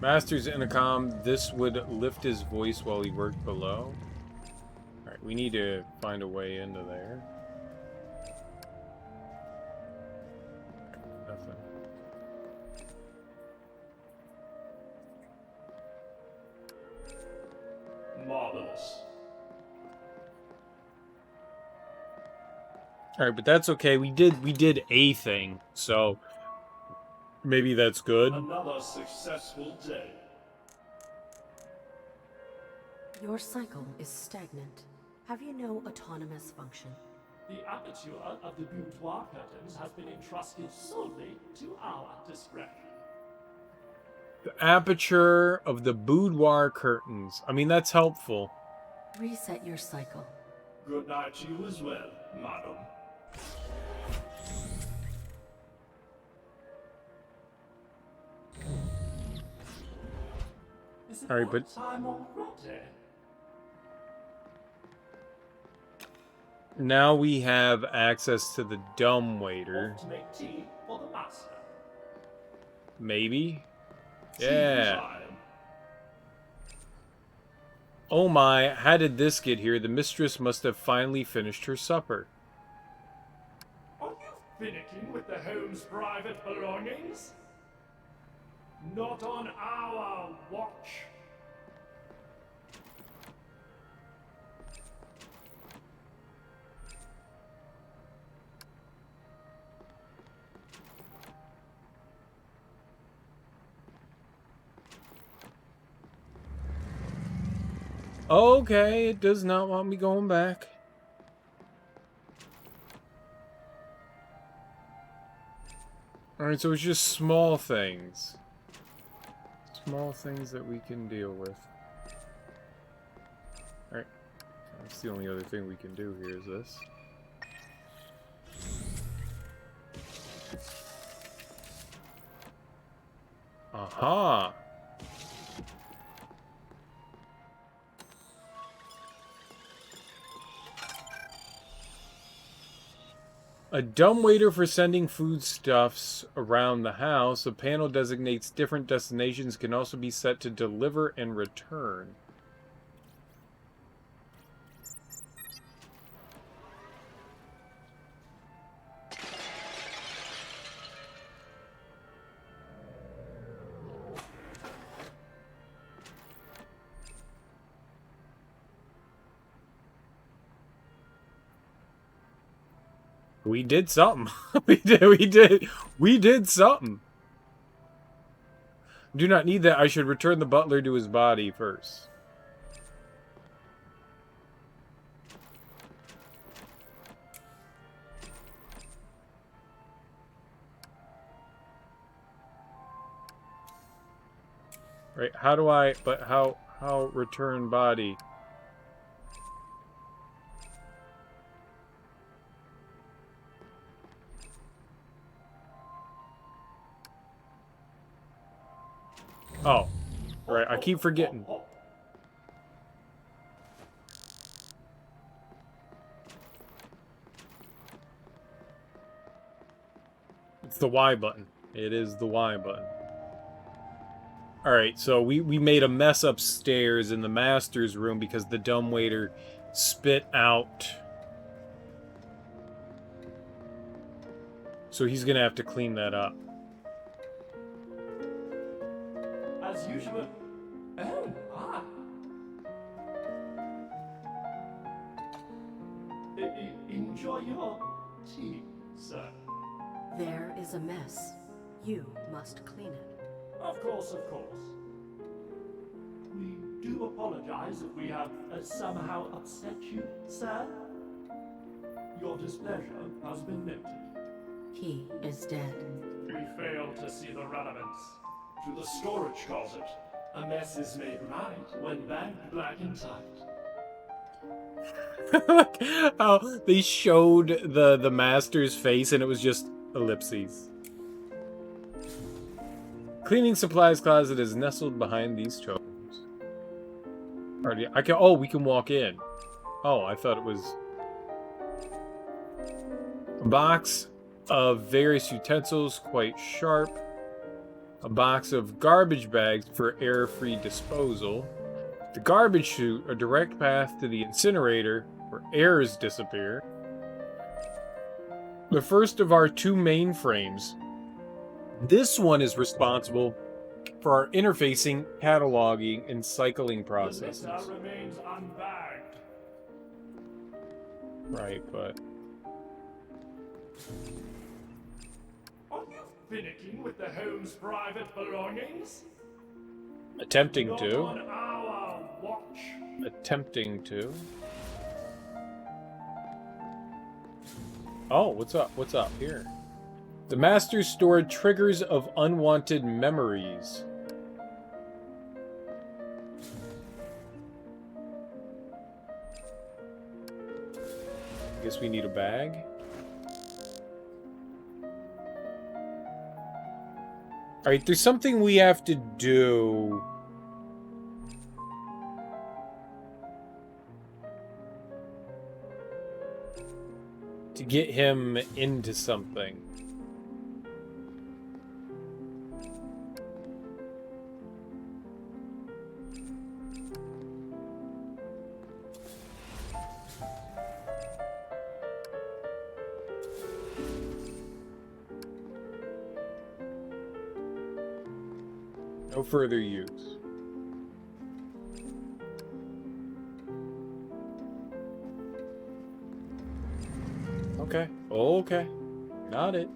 Master's intercom. This would lift his voice while he worked below. Alright, we need to find a way into there. Nothing. Marvelous. Alright, but that's okay. We did a thing, so maybe that's good. Another successful day. Your cycle is stagnant. Have you no autonomous function? The aperture of the boudoir curtains has been entrusted solely to our discretion. The aperture of the boudoir curtains. I mean, that's helpful. Reset your cycle. Good night to you as well, madam. Is it Alright, that but time already? now we have access to the dumbwaiter. Off to make tea for the master. Maybe? Tea Yeah. time. Oh my, how did this get here? The mistress must have finally finished her supper. Are you finicking with the home's private belongings? Not on our watch. Okay, it does not want me going back. Alright, so it's just small things. Small things that we can deal with. Alright. That's the only other thing we can do here is this. Aha! A dumbwaiter for sending foodstuffs around the house. A panel designates different destinations, can also be set to deliver and return. We did something. We did something. Do not need that. I should return the butler to his body first. Right, how do I, but how return body? Oh, right, I keep forgetting. It's the Y button. It is the Y button. Alright, so we made a mess upstairs in the master's room because the dumbwaiter spit out. So he's gonna have to clean that up. As usual. Oh, ah. Enjoy your tea, sir. There is a mess. You must clean it. Of course, of course. We do apologize if we have somehow upset you, sir. Your displeasure has been noted. He is dead. We fail to see the relevance. To the storage closet. A mess is made right when bagged black and tight. How they showed the master's face and it was just ellipses. Cleaning supplies closet is nestled behind these shelves. Already, I can. Oh, we can walk in. Oh, I thought it was a box of various utensils, quite sharp. A box of garbage bags for error-free disposal. The garbage chute, a direct path to the incinerator where errors disappear. The first of our 2 mainframes. This one is responsible for our interfacing, cataloging, and cycling The processes. litter remains unbagged. Right, but... Are you finicking with the home's private belongings? Attempting Not to. on our watch. Attempting to. Oh, what's up? What's up here? The master stored triggers of unwanted memories. I guess we need a bag. Alright, there's something we have to do. To get him into something. No further use. Okay. Okay. Got it.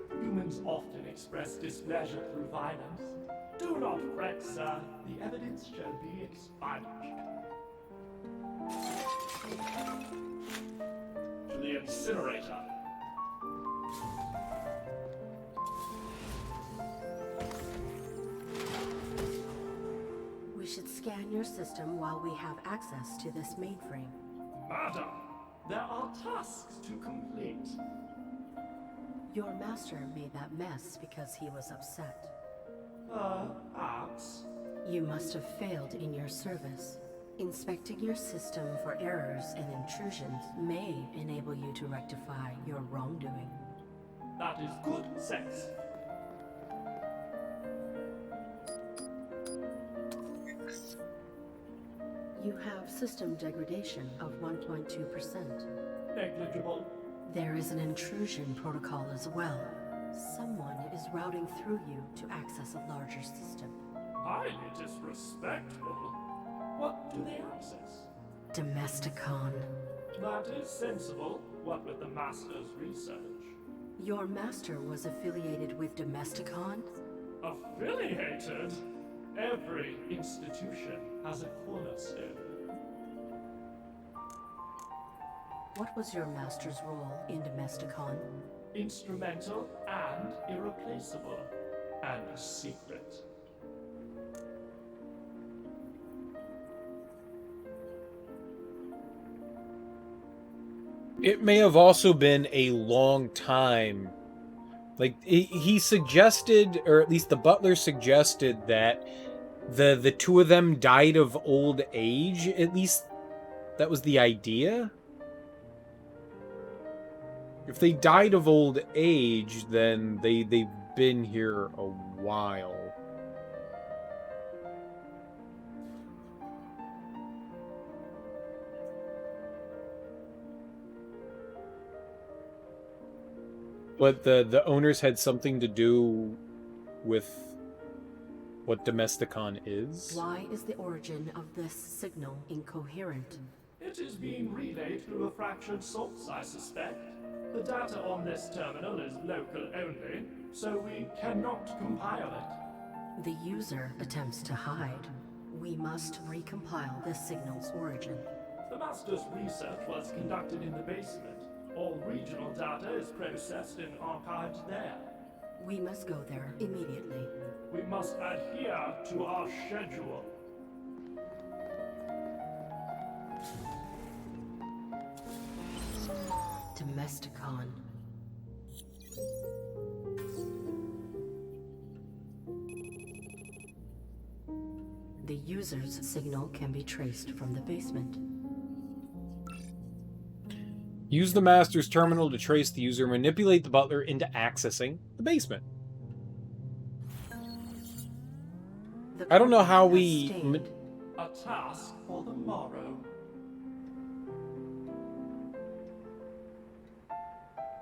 Humans often express displeasure through violence. Do not fret, sir. The evidence shall be expunged. To the incinerator. We should scan your system while we have access to this mainframe. Madam, there are tasks to complete. Your master made that mess because he was upset. Perhaps. You must have failed in your service. Inspecting your system for errors and intrusions may enable you to rectify your wrongdoing. That is good sense. You have system degradation of 1.2%. Negligible. There is an intrusion protocol as well. Someone is routing through you to access a larger system. Highly disrespectful. What do they access? Domesticon. That is sensible, what with the Master's research. Your master was affiliated with Domesticon? Affiliated? Every institution has a cornerstone. What was your master's role in Domesticon? Instrumental and irreplaceable. And secret. It may have also been a long time. Like, he suggested, or at least the butler suggested, that the 2 of them died of old age. At least that was the idea. If they died of old age, then they've been here a while. But the owners had something to do with what Domesticon is? Why is the origin of this signal incoherent? It is being relayed through a fractured source, I suspect. The data on this terminal is local only, so we cannot compile it. The user attempts to hide. We must recompile this signal's origin. The Master's research was conducted in the basement. All regional data is processed and archived there. We must go there immediately. We must adhere to our schedule. Domesticon. The user's signal can be traced from the basement. Use the master's terminal to trace the user, manipulate the butler into accessing the basement. I don't know how we... A task for the morrow.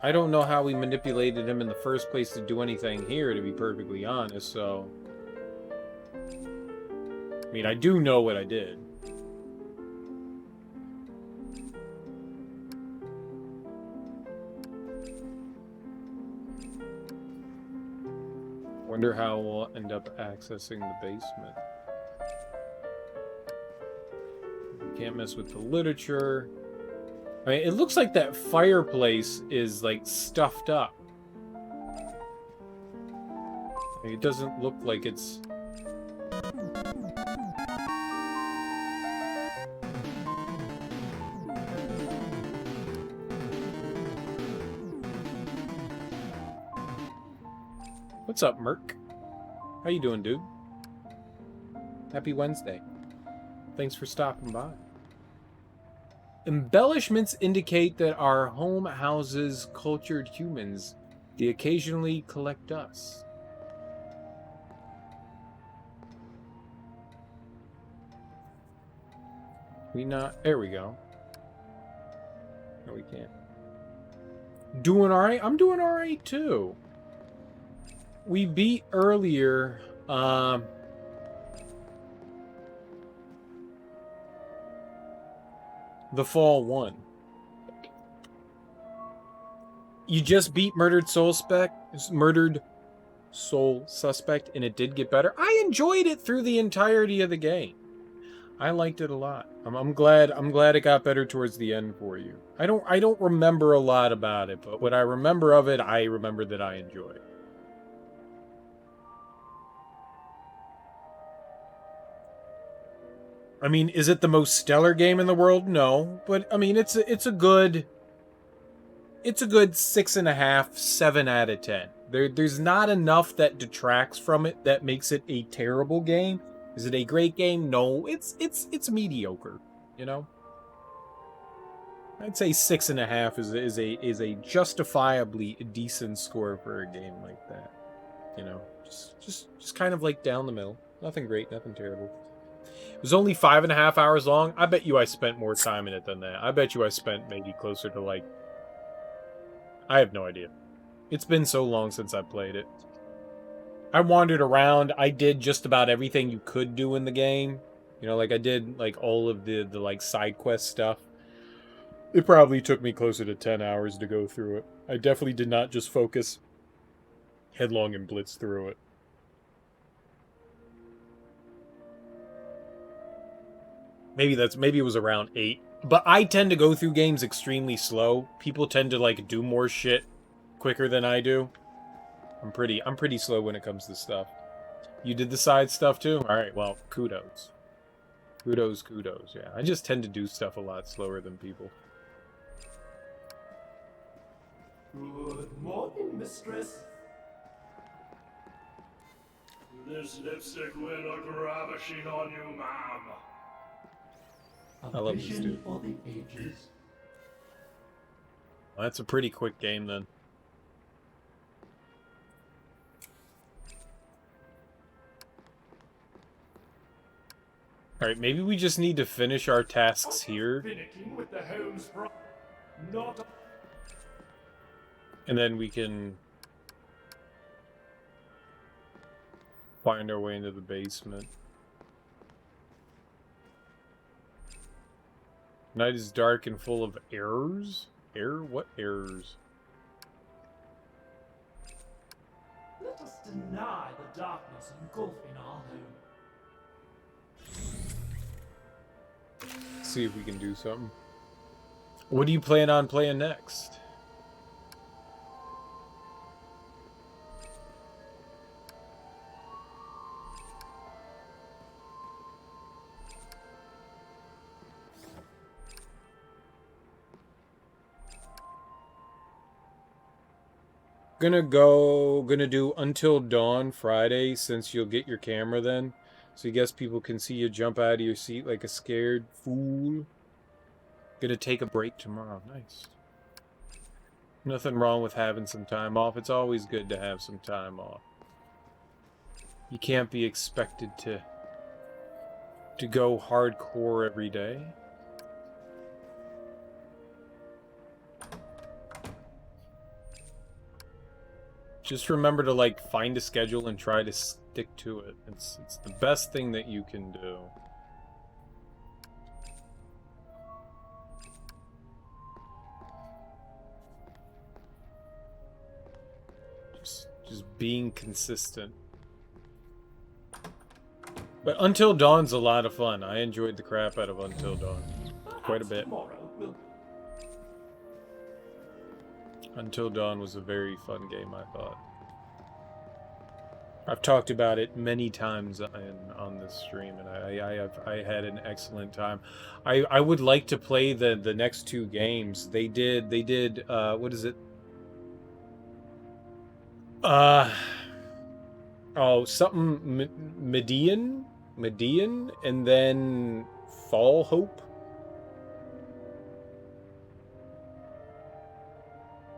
I don't know how we manipulated him in the first place to do anything here, to be perfectly honest, so... I mean, I do know what I did. Wonder how we'll end up accessing the basement. We can't mess with the literature. I mean, it looks like that fireplace is, like, stuffed up. I mean, it doesn't look like it's... What's up, Merc? How you doing, dude? Happy Wednesday. Thanks for stopping by. Embellishments indicate that our home houses cultured humans. They occasionally collect us. We not... There we go. No, we can't. Doing alright? I'm doing alright, too. We beat earlier, the Fall 1. You just beat Murdered Soul Suspect, and it did get better. I enjoyed it through the entirety of the game. I liked it a lot. I'm glad it got better towards the end for you. I don't remember a lot about it, but what I remember of it, I remember that I enjoyed. I mean, is it the most stellar game in the world? No, but I mean, it's a good 6.5, 7 out of 10. There's not enough that detracts from it that makes it a terrible game. Is it a great game? No, it's mediocre. You know, I'd say 6.5 is a justifiably decent score for a game like that. You know, just kind of like down the middle. Nothing great, nothing terrible. It was only 5.5 hours long. I bet you I spent more time in it than that. I bet you I spent maybe closer to, like... I have no idea. It's been so long since I played it. I wandered around. I did just about everything you could do in the game. You know, like I did like all of the like side quest stuff. It probably took me closer to 10 hours to go through it. I definitely did not just focus headlong and blitz through it. Maybe it was around 8. But I tend to go through games extremely slow. People tend to like do more shit quicker than I do. I'm pretty slow when it comes to stuff. You did the side stuff too? Alright, well, kudos. Kudos. Yeah, I just tend to do stuff a lot slower than people. Good morning, mistress. This lipstick will look ravishing on you, ma'am. I love this dude. For the ages. Well, that's a pretty quick game then. Alright, maybe we just need to finish our tasks here. Finicking with the home's not. And then we can find our way into the basement. Night is dark and full of errors? What errors? Let us deny the darkness engulfing our home. See if we can do something. What do you plan on playing next? Gonna do Until Dawn Friday, since you'll get your camera then. So you guess people can see you jump out of your seat like a scared fool. Gonna take a break tomorrow. Nice. Nothing wrong with having some time off. It's always good to have some time off. You can't be expected to go hardcore every day. Just remember to like find a schedule and try to stick to it. It's the best thing that you can do. Just being consistent. But Until Dawn's a lot of fun. I enjoyed the crap out of Until Dawn. Quite a bit. Until Dawn was a very fun game, I thought. I've talked about it many times on this stream, and I had an excellent time. I would like to play the next two games. They did what is it? Oh, something Median, and then Fall Hope.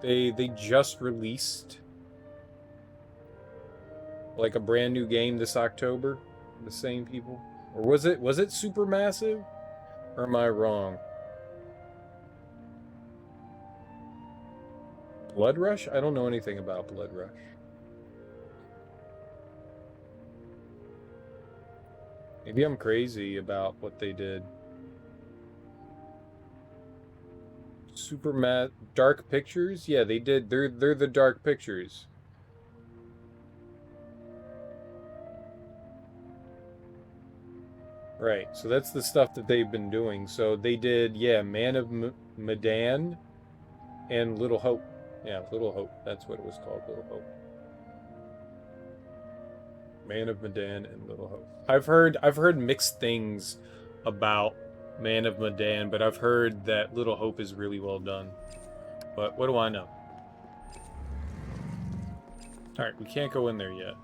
They just released like a brand new game this October. The same people, or was it Supermassive? Or am I wrong? Blood Rush? I don't know anything about Blood Rush. Maybe I'm crazy about what they did. Dark Pictures? Yeah, they did. They're the Dark Pictures. Right. So that's the stuff that they've been doing. So they did, yeah, Man of Medan and Little Hope. Yeah, Little Hope. That's what it was called, Little Hope. Man of Medan and Little Hope. I've heard mixed things about Man of Medan, but I've heard that Little Hope is really well done. But what do I know? Alright, we can't go in there yet.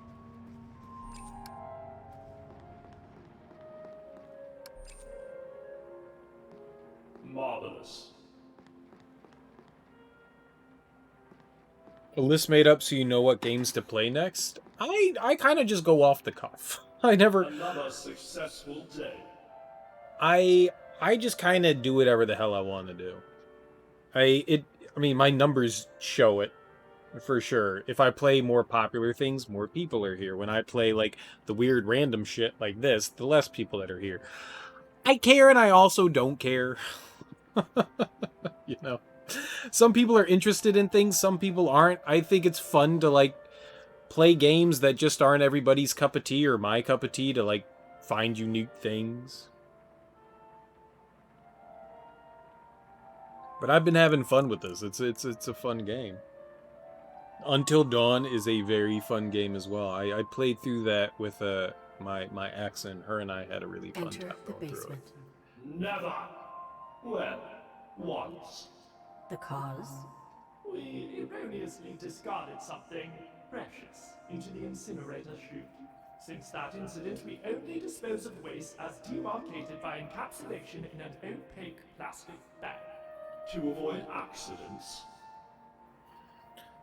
Marvelous. A list made up so you know what games to play next? I kind of just go off the cuff. Another successful day. I just kind of do whatever the hell I want to do. I mean, my numbers show it for sure. If I play more popular things, more people are here. When I play like the weird random shit like this, the less people that are here. I care and I also don't care. You know, some people are interested in things, some people aren't. I think it's fun to like play games that just aren't everybody's cup of tea or my cup of tea, to like find unique things. But I've been having fun with this. It's a fun game. Until Dawn is a very fun game as well. I played through that with my ex, and her and I had a really fun time The going through it. basement. Never. Well, once. The cause? We erroneously discarded something precious into the incinerator chute. Since that incident, we only dispose of waste as demarcated by encapsulation in an opaque plastic bag. To avoid accidents.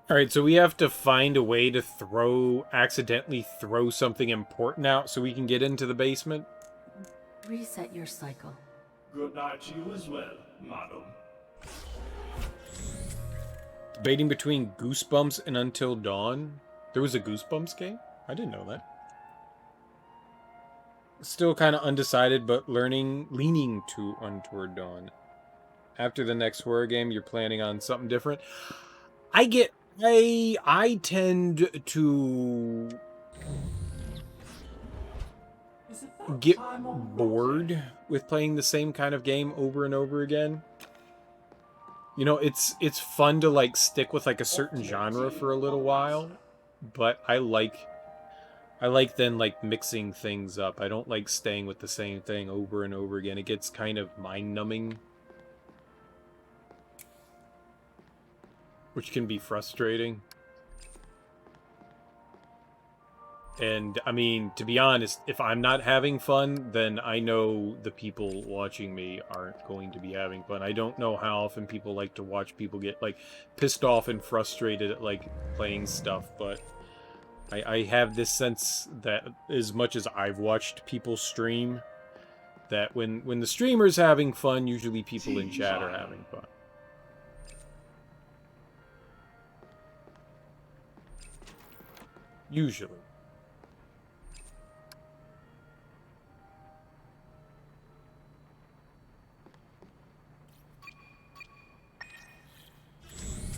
Alright, so we have to find a way to accidentally throw something important out so we can get into the basement? Reset your cycle. Good night to you as well, madam. Debating between Goosebumps and Until Dawn? There was a Goosebumps game? I didn't know that. Still kind of undecided, but leaning to Until Dawn. After the next horror game, you're planning on something different. I tend to get bored with playing the same kind of game over and over again. You know, it's fun to like stick with like a certain genre for a little while, but I like then like mixing things up. I don't like staying with the same thing over and over again. It gets kind of mind-numbing, which can be frustrating. And I mean, to be honest, if I'm not having fun, then I know the people watching me aren't going to be having fun. I don't know how often people like to watch people get like pissed off and frustrated at like playing stuff, but I have this sense that as much as I've watched people stream, that when the streamer's having fun, usually people in chat are having fun. Usually.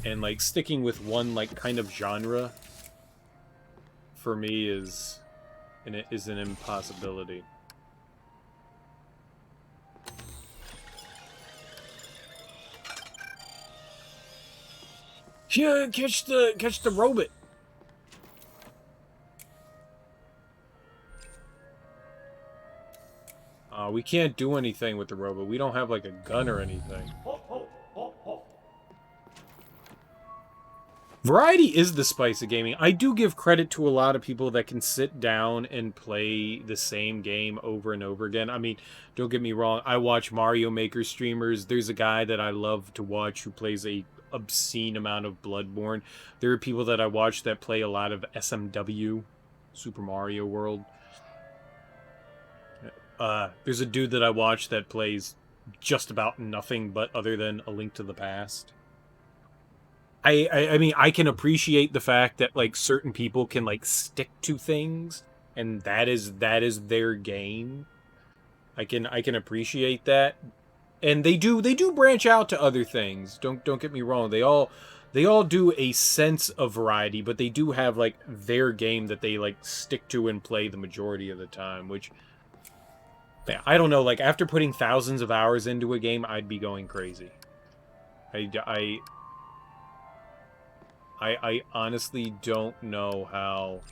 And like sticking with one like kind of genre for me is an impossibility. Yeah, catch the robot. We can't do anything with the robot. We don't have like a gun or anything. Ho, ho, ho, ho. Variety is the spice of gaming. I do give credit to a lot of people that can sit down and play the same game over and over again. I mean, don't get me wrong. I watch Mario Maker streamers. There's a guy that I love to watch who plays a obscene amount of Bloodborne. There are people that I watch that play a lot of SMW, Super Mario World. There's a dude that I watch that plays just about nothing but other than A Link to the Past. I mean, I can appreciate the fact that like certain people can like stick to things, and that is their game. I can appreciate that, and they do branch out to other things. Don't get me wrong. They all do a sense of variety, but they do have like their game that they like stick to and play the majority of the time, which yeah, I don't know, like after putting thousands of hours into a game, I'd be going crazy. I honestly don't know how.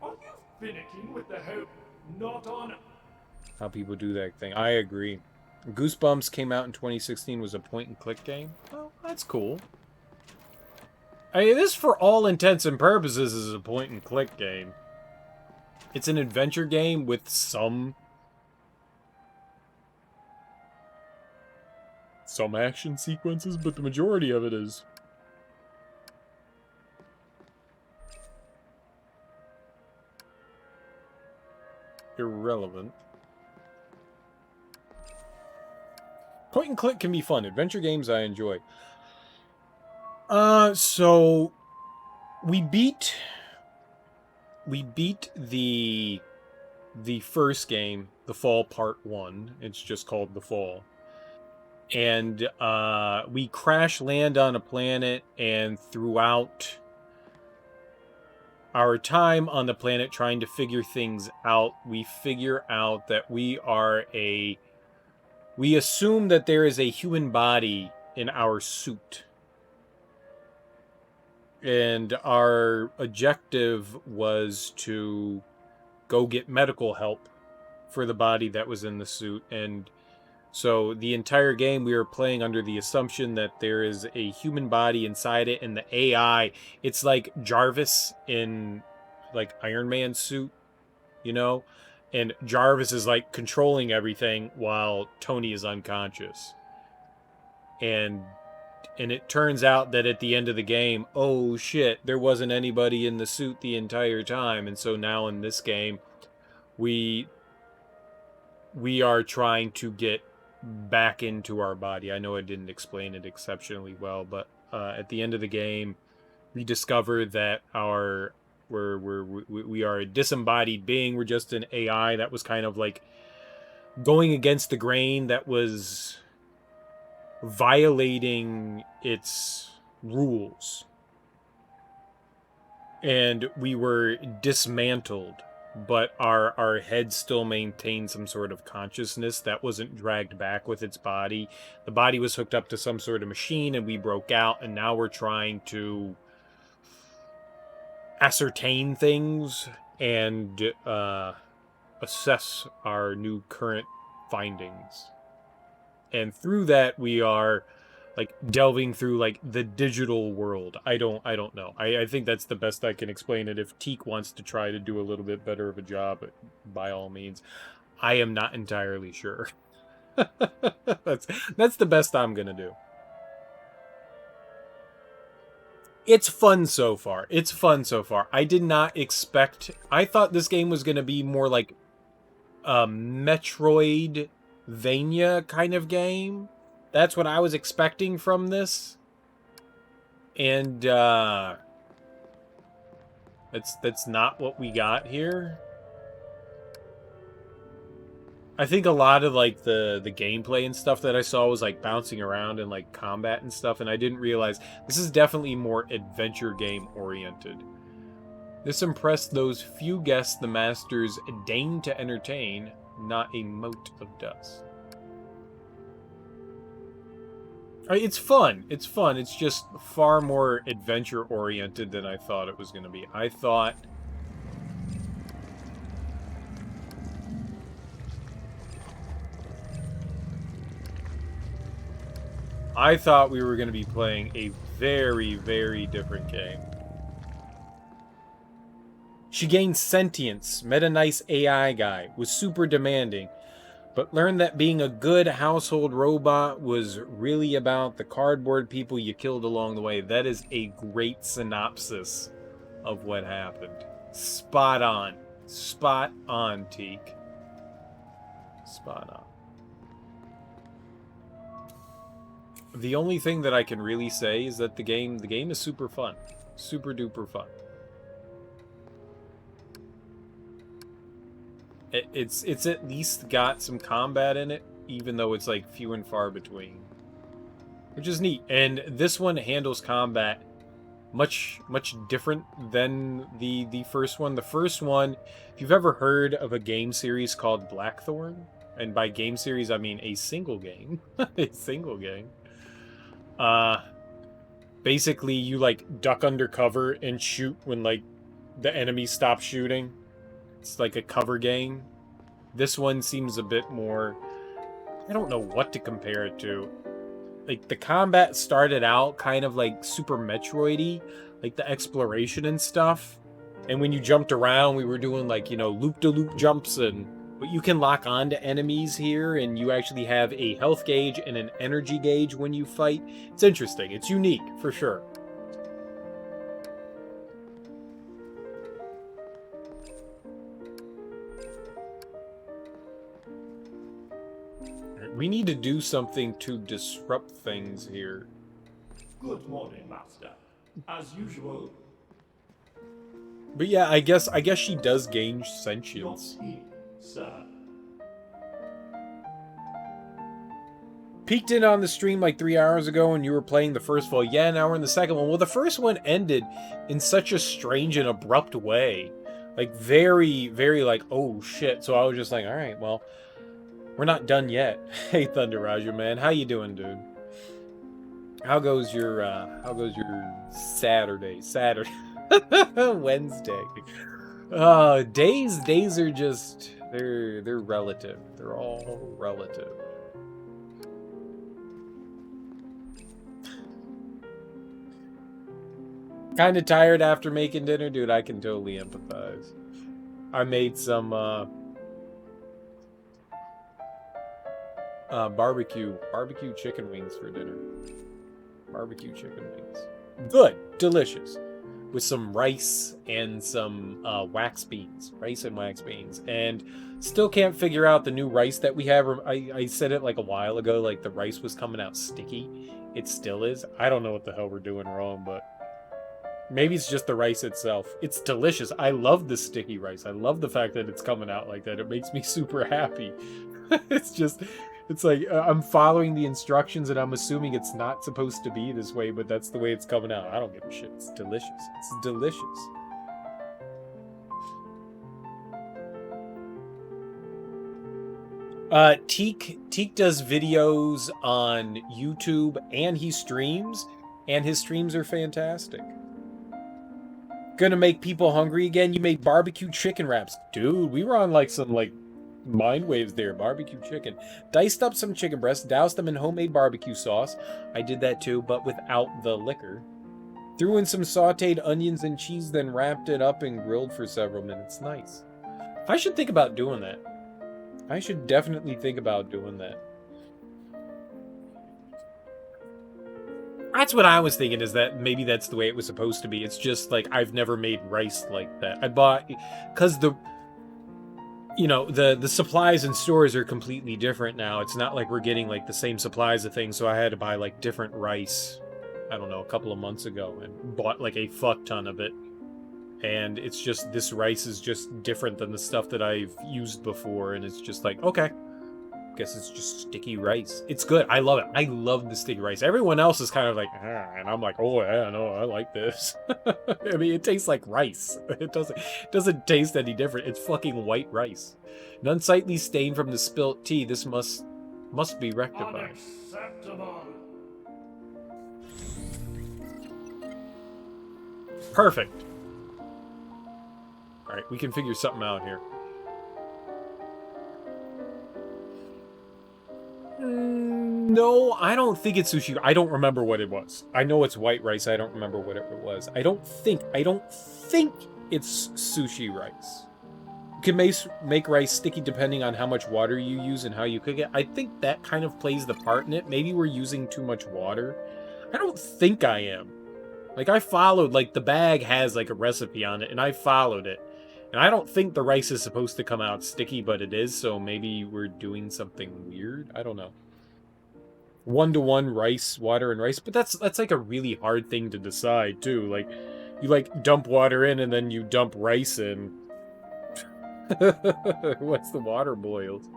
Are you finicking with the hope not on? How people do that thing. I agree. Goosebumps came out in 2016, was a point-and-click game. Oh, that's cool. I mean, this, for all intents and purposes, is a point-and-click game. It's an adventure game with some action sequences, but the majority of it is irrelevant. Point and click can be fun. Adventure games I enjoy. So we beat the first game, The Fall Part 1. It's just called The Fall. And we crash land on a planet, and throughout our time on the planet trying to figure things out, we figure out that we assume that there is a human body in our suit. And our objective was to go get medical help for the body that was in the suit. And so the entire game we were playing under the assumption that there is a human body inside it, and the AI, it's like Jarvis in like Iron Man suit, you know? And Jarvis is like controlling everything while Tony is unconscious. And it turns out that at the end of the game, oh shit, there wasn't anybody in the suit the entire time. And so now in this game, we are trying to get back into our body. I know I didn't explain it exceptionally well, but at the end of the game, we discover that we are a disembodied being. We're just an AI that was kind of like going against the grain, that was violating its rules. And we were dismantled, but our head still maintained some sort of consciousness that wasn't dragged back with its body. The body was hooked up to some sort of machine, and we broke out, and now we're trying to ascertain things and assess our new current findings. And through that, we are like delving through like the digital world. I don't know. I think that's the best I can explain it. If Teak wants to try to do a little bit better of a job, by all means. I am not entirely sure. That's the best I'm gonna do. It's fun so far. It's fun so far. I did not expect... I thought this game was gonna be more like a Metroidvania kind of game. That's what I was expecting from this. And that's not what we got here. I think a lot of like the gameplay and stuff that I saw was like bouncing around and like combat and stuff, and I didn't realize this is definitely more adventure game oriented. This impressed those few guests the masters deigned to entertain, not a mote of dust. It's fun. It's fun. It's just far more adventure oriented than I thought it was going to be. I thought we were going to be playing a very, very different game. She gained sentience, met a nice AI guy, was super demanding, but learned that being a good household robot was really about the cardboard people you killed along the way. That is a great synopsis of what happened. Spot on. Spot on, Teak. Spot on. The only thing that I can really say is that the game is super fun. Super duper fun. It's at least got some combat in it, even though it's like few and far between. Which is neat. And this one handles combat much different than the first one. The first one, if you've ever heard of a game series called Blackthorn, and by game series I mean a single game. A single game. Basically you like duck under cover and shoot when like the enemy stops shooting. It's like a cover game. This one seems a bit more... I don't know what to compare it to. Like, the combat started out kind of like Super Metroid-y, like the exploration and stuff. And when you jumped around, we were doing like, you know, loop-de-loop jumps and... But you can lock on to enemies here, and you actually have a health gauge and an energy gauge when you fight. It's interesting. It's unique, for sure. We need to do something to disrupt things here. Good morning, Master. As usual. But yeah, I guess she does gain sentience. Not he, sir. Peeked in on the stream like 3 hours ago and you were playing the first fall. Yeah, now we're in the second one. Well, the first one ended in such a strange and abrupt way. Like, very, very like, oh shit. So I was just like, alright, well... We're not done yet. Hey, Thunder Raja, man. How you doing, dude? How goes your Saturday? Wednesday. Days are just, they're relative. They're all relative. Kind of tired after making dinner, dude. I can totally empathize. I made some, barbecue chicken wings for dinner. Barbecue chicken wings. Good. Delicious. With some rice and some wax beans. Rice and wax beans. And still can't figure out the new rice that we have. I said it like a while ago, like the rice was coming out sticky. It still is. I don't know what the hell we're doing wrong, but maybe it's just the rice itself. It's delicious. I love the sticky rice. I love the fact that it's coming out like that. It makes me super happy. It's like, I'm following the instructions and I'm assuming it's not supposed to be this way, but that's the way it's coming out. I don't give a shit. It's delicious. It's delicious. Teak does videos on YouTube and he streams, and his streams are fantastic. Gonna make people hungry again? You made barbecue chicken wraps. Dude, we were on like some like Mind waves there. Barbecue chicken. Diced up some chicken breasts, doused them in homemade barbecue sauce. I did that too, but without the liquor. Threw in some sauteed onions and cheese, then wrapped it up and grilled for several minutes. Nice. I should think about doing that. I should definitely think about doing that. That's what I was thinking, is that maybe that's the way it was supposed to be. It's just like I've never made rice like that. I bought, because the supplies in stores are completely different now. It's not like we're getting like the same supplies of things, so I had to buy like different rice, I don't know, a couple of months ago, and bought like a fuck ton of it. And it's just, this rice is just different than the stuff that I've used before, and it's just like, okay, guess it's just sticky rice. It's good. I love it. I love the sticky rice. Everyone else is kind of like, and I'm like, oh yeah, no, I like this. I mean, it tastes like rice. It doesn't taste any different. It's fucking white rice. An unsightly stain from the spilt tea. This must be rectified. Unacceptable. Perfect. All right, we can figure something out here. No, I don't think it's sushi. I don't remember what it was. I know it's white rice. I don't remember what it was. I don't think it's sushi rice. You can make rice sticky depending on how much water you use and how you cook it. I think that kind of plays the part in it. Maybe we're using too much water. I don't think I am. Like, I followed, like, the bag has, like, a recipe on it, and I followed it. And I don't think the rice is supposed to come out sticky, but it is, so maybe we're doing something weird? I don't know. 1-to-1 rice, water, and rice, but that's like a really hard thing to decide, too. Like, you, like, dump water in, and then you dump rice in. Once the water boils.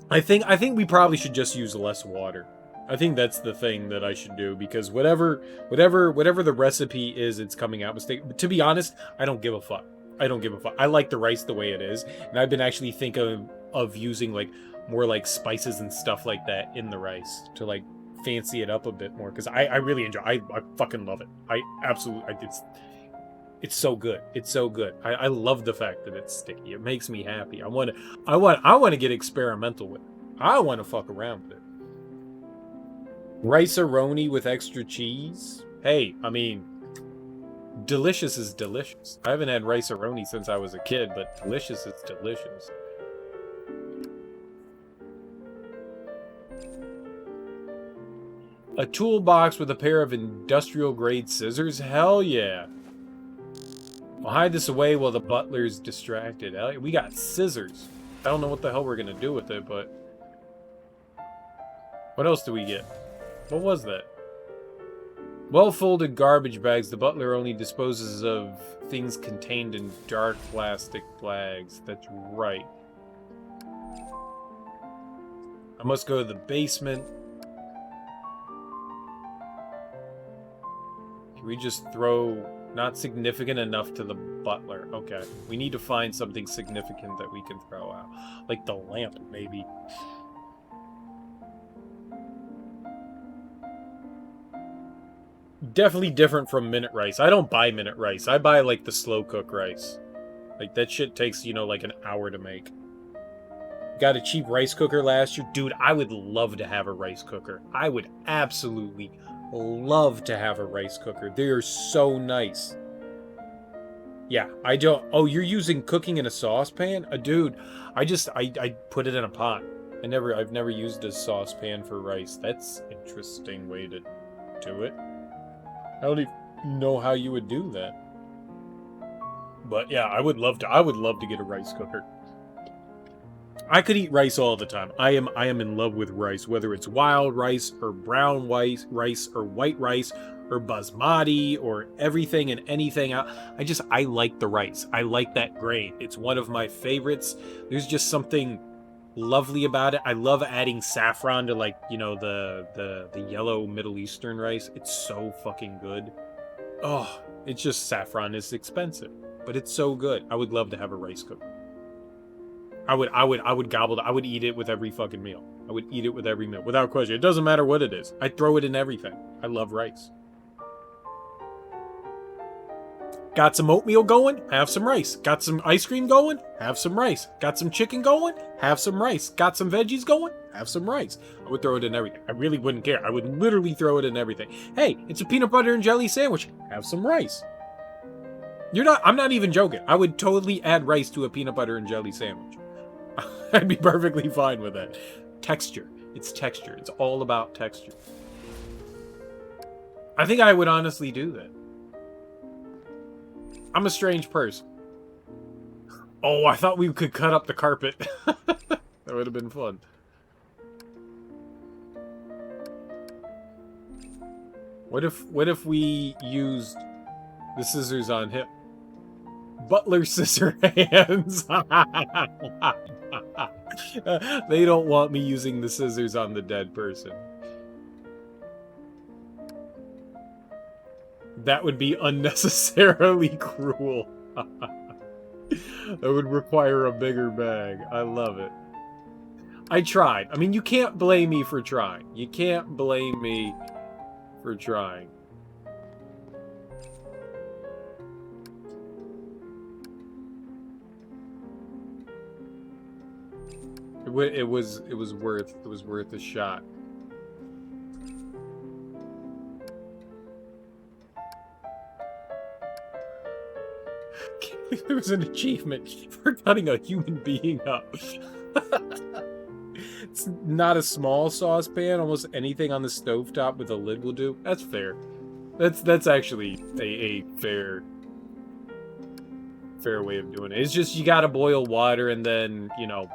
I think we probably should just use less water. I think that's the thing that I should do, because whatever the recipe is, it's coming out mistake. But to be honest, I don't give a fuck. I don't give a fuck. I like the rice the way it is, and I've been actually thinking of using like more like spices and stuff like that in the rice to like fancy it up a bit more, because I really enjoy. I fucking love it. I absolutely. It's so good. It's so good. I love the fact that it's sticky. It makes me happy. I want to get experimental with it. I want to fuck around with it. Rice-a-roni with extra cheese? Hey, I mean, delicious is delicious. I haven't had rice-a-roni since I was a kid, but delicious is delicious. A toolbox with a pair of industrial-grade scissors? Hell yeah. I'll hide this away while the butler's distracted. Hell yeah. We got scissors. I don't know what the hell we're gonna do with it, but... What else do we get? What was that? Well-folded garbage bags. The butler only disposes of things contained in dark plastic bags. That's right. I must go to the basement. Can we just throw... Not significant enough to the butler. Okay. We need to find something significant that we can throw out. Like the lamp, maybe. Definitely different from minute rice. I don't buy minute rice. I buy, like, the slow cook rice. Like, that shit takes, you know, like an hour to make. Got a cheap rice cooker last year. Dude, I would love to have a rice cooker. I would absolutely love to have a rice cooker. They are so nice. Yeah, I don't... Oh, you're using cooking in a saucepan? Dude, I put it in a pot. I've never used a saucepan for rice. That's an interesting way to do it. I don't even know how you would do that. But yeah, I would love to get a rice cooker. I could eat rice all the time. I am in love with rice, whether it's wild rice or brown rice or white rice or basmati or everything and anything. I like the rice. I like that grain. It's one of my favorites. There's just something lovely about it. I love adding saffron to, like, you know, the yellow Middle Eastern rice. It's so fucking good. Oh, it's just saffron is expensive, but it's so good. I would love to have a rice cooker. I would gobble it. I would eat it with every fucking meal. I would eat it with every meal, without question. It doesn't matter what it is. I throw it in everything. I love rice. Got some oatmeal going? Have some rice. Got some ice cream going? Have some rice. Got some chicken going? Have some rice. Got some veggies going? Have some rice. I would throw it in everything. I really wouldn't care. I would literally throw it in everything. Hey, it's a peanut butter and jelly sandwich. Have some rice. I'm not even joking. I would totally add rice to a peanut butter and jelly sandwich. I'd be perfectly fine with that. Texture. It's texture. It's all about texture. I think I would honestly do that. I'm a strange person. Oh, I thought we could cut up the carpet. That would have been fun. What if we used the scissors on him? Butler scissor hands. They don't want me using the scissors on the dead person. That would be unnecessarily cruel. That would require a bigger bag. I love it. I tried. I mean, you can't blame me for trying. You can't blame me for trying. It was worth a shot. There was an achievement for cutting a human being up. It's not a small saucepan. Almost anything on the stovetop with a lid will do. That's fair. That's actually a fair way of doing it. It's just you gotta boil water and then, you know,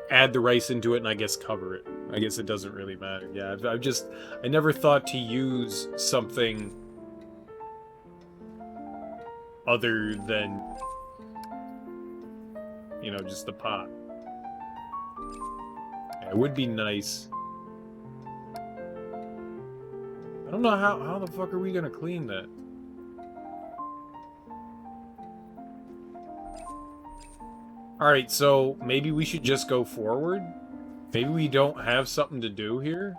add the rice into it and I guess cover it. I guess it doesn't really matter. Yeah, I never thought to use something other than, you know, just the pot. Yeah, it would be nice. I don't know how the fuck are we gonna clean that? Alright, so maybe we should just go forward? Maybe we don't have something to do here?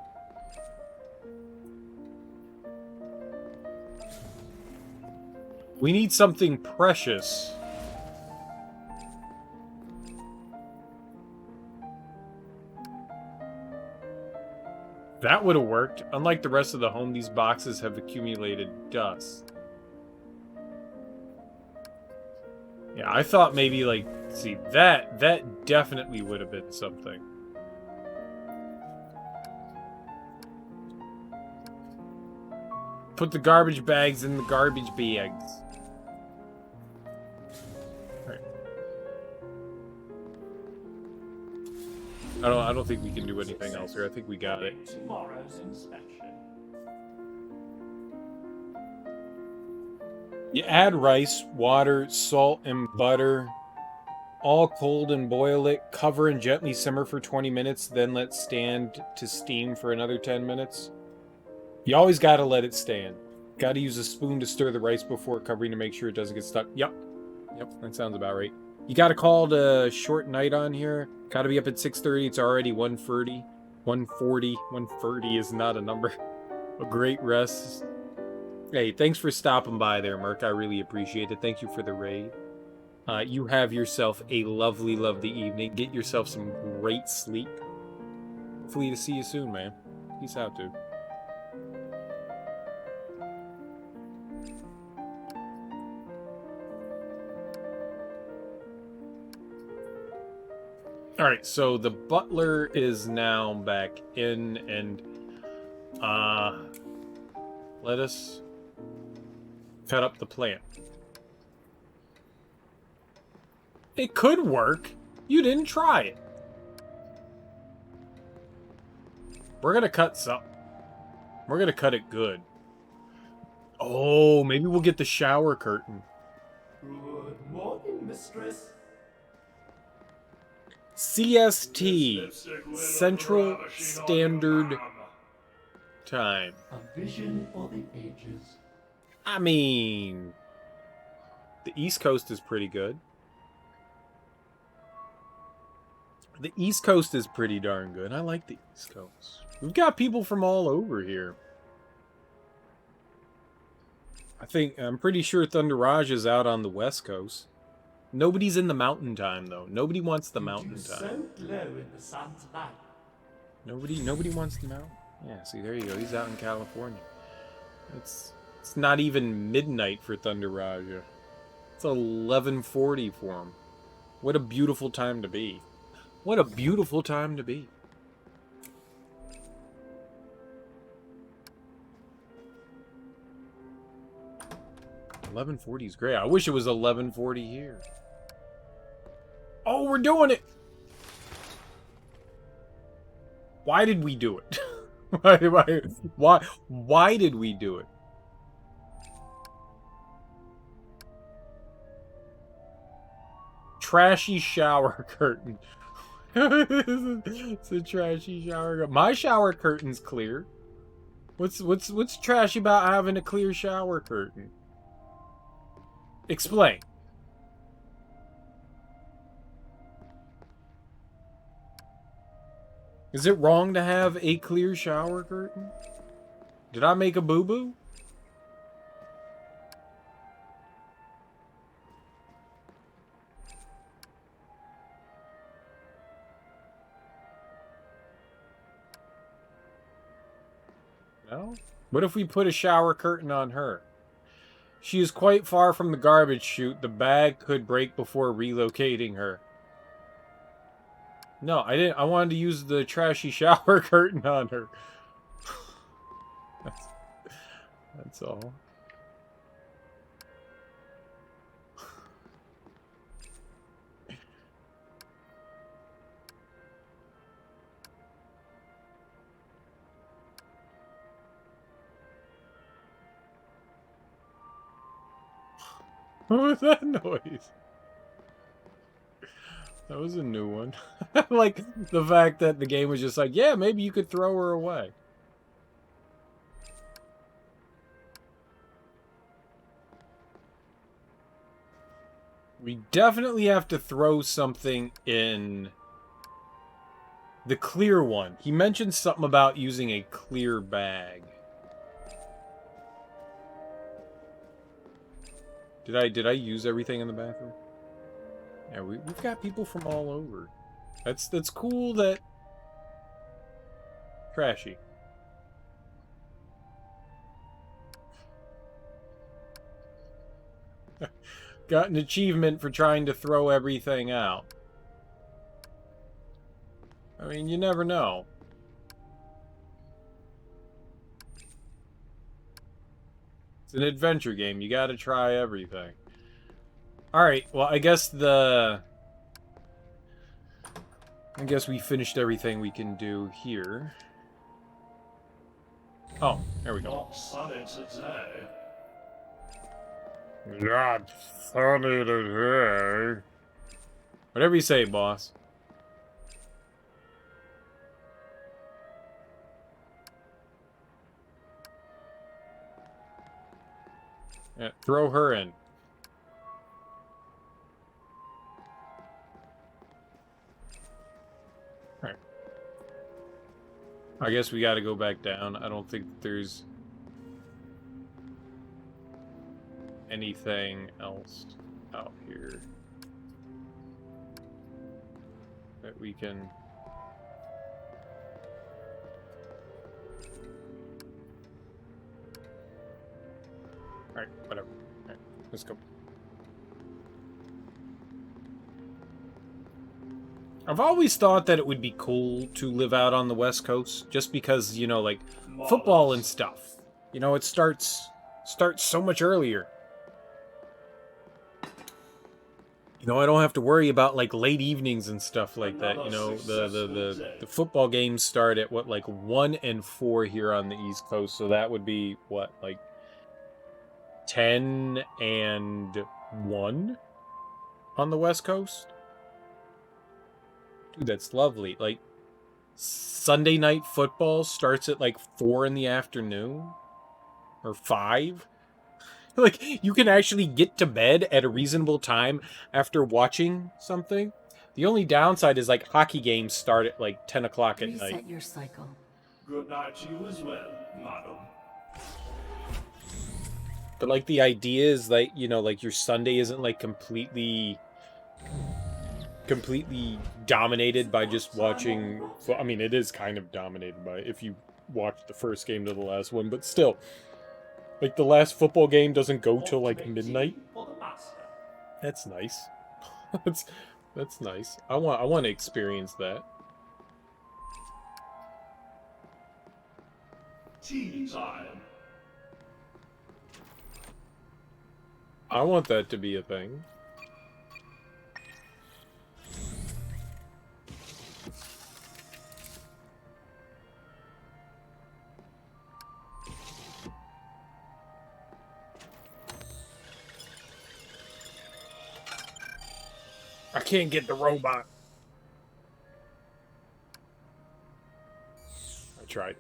We need something precious. That would have worked. Unlike the rest of the home, these boxes have accumulated dust. Yeah, I thought maybe, like, see, that definitely would have been something. Put the garbage bags in the garbage bags. Alright. I don't think we can do anything else here. I think we got it. Tomorrow's inspection. You add rice, water, salt, and butter, all cold, and boil it. Cover and gently simmer for 20 minutes, then let stand to steam for another 10 minutes. You always gotta let it stand. Gotta use a spoon to stir the rice before covering to make sure it doesn't get stuck. Yep, that sounds about right. You gotta call it a short night on here. Gotta be up at 6:30. It's already 1:30. 1:40. 1:30 is not a number. A great rest. Hey, thanks for stopping by there, Merc. I really appreciate it. Thank you for the raid. You have yourself a lovely, lovely evening. Get yourself some great sleep. Hopefully to see you soon, man. Peace out, dude. Alright, so the butler is now back in, and let us cut up the plant. It could work. You didn't try it. We're gonna cut some. We're gonna cut it good. Oh, maybe we'll get the shower curtain. Good morning, mistress. CST, Central Standard Time. A vision for the ages. I mean, the East Coast is pretty good. The East Coast is pretty darn good. I like the East Coast. We've got people from all over here. I'm pretty sure Thunder Raj is out on the West Coast. Nobody's in the mountain time though. Nobody wants the mountain So time. glow in the sun's light. Nobody wants the mountain. Yeah, see, there you go. He's out in California. It's not even midnight for Thunder Raja. It's 11:40 for him. What a beautiful time to be. What a beautiful time to be. $11.40 is great. I wish it was 11:40 here. Oh, we're doing it! Why did we do it? Why did we do it? Trashy shower curtain. It's a trashy shower curtain. My shower curtain's clear. What's trashy about having a clear shower curtain? Explain. Is it wrong to have a clear shower curtain? Did I make a boo-boo? No? What if we put a shower curtain on her? She is quite far from the garbage chute. The bag could break before relocating her. No, I didn't. I wanted to use the trashy shower curtain on her. That's all. What was that noise? That was a new one. Like, the fact that the game was just like, yeah, maybe you could throw her away. We definitely have to throw something in the clear one. He mentioned something about using a clear bag. Did I use everything in the bathroom? Yeah, we've got people from all over. That's cool that... Trashy. Got an achievement for trying to throw everything out. I mean, you never know. It's an adventure game. You gotta try everything. Alright, well, I guess we finished everything we can do here. Oh, there we go. Not sunny today. Not funny today. Whatever you say, boss. Yeah, throw her in. Alright. I guess we gotta go back down. I don't think there's anything else out here that we can... Alright, whatever. Alright, let's go. I've always thought that it would be cool to live out on the West Coast, just because, you know, like, football and stuff. You know, it starts so much earlier. You know, I don't have to worry about, like, late evenings and stuff like that. You know, the football games start at, what, like, 1 and 4 here on the East Coast, so that would be, what, like, 10 and 1 on the West Coast? Dude, that's lovely. Like, Sunday night football starts at like 4 in the afternoon? Or 5? Like, you can actually get to bed at a reasonable time after watching something. The only downside is, like, hockey games start at like 10 o'clock at night. Reset your cycle. Good night to you as well, madam. But like the idea is like, you know, like your Sunday isn't like completely dominated by just watching. I mean, it is kind of dominated by if you watch the first game to the last one, but still, like the last football game doesn't go till like midnight. For the master. That's nice. that's nice. I want to experience that. Tea time. I want that to be a thing. I can't get the robot. I tried.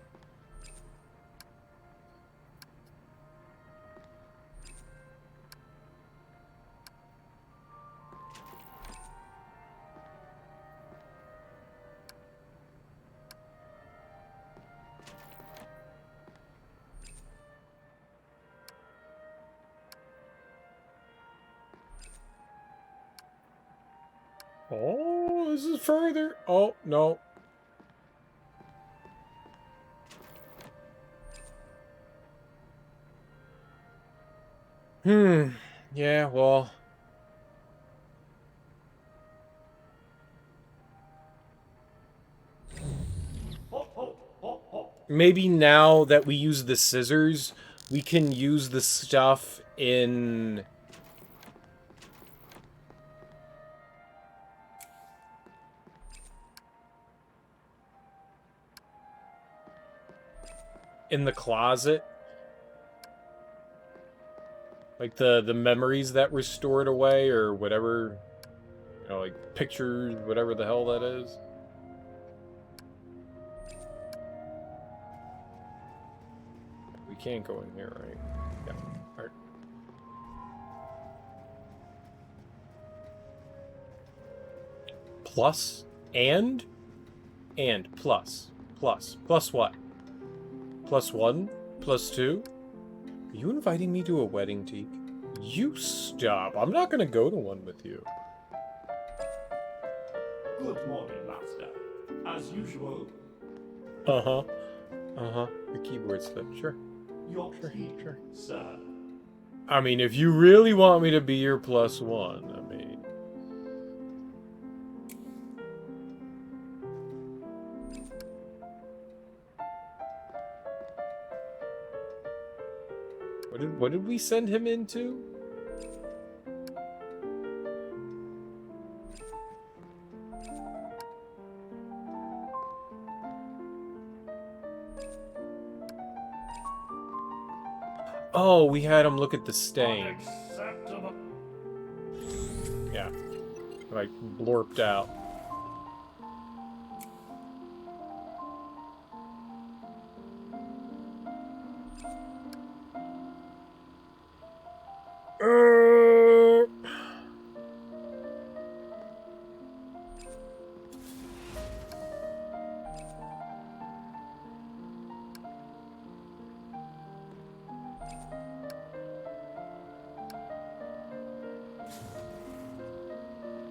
Oh, this is further. Oh, no. Yeah, well. Maybe now that we use the scissors, we can use the stuff in... in the closet. Like the memories that were stored away or whatever. You know, like pictures, whatever the hell that is. We can't go in here, right? Yeah. Alright. Plus and plus. Plus what? Plus 1? Plus 2? Are you inviting me to a wedding, Teak? You stop. I'm not gonna go to one with you. Good morning, Master. As usual, Uh-huh. Uh-huh. The keyboard slip. Sure. your Sure, tea, sure. sir. I mean, if you really want me to be your plus 1, I mean... What did we send him into? Oh, we had him look at the stain. Unacceptable. Yeah. Like, blorped out.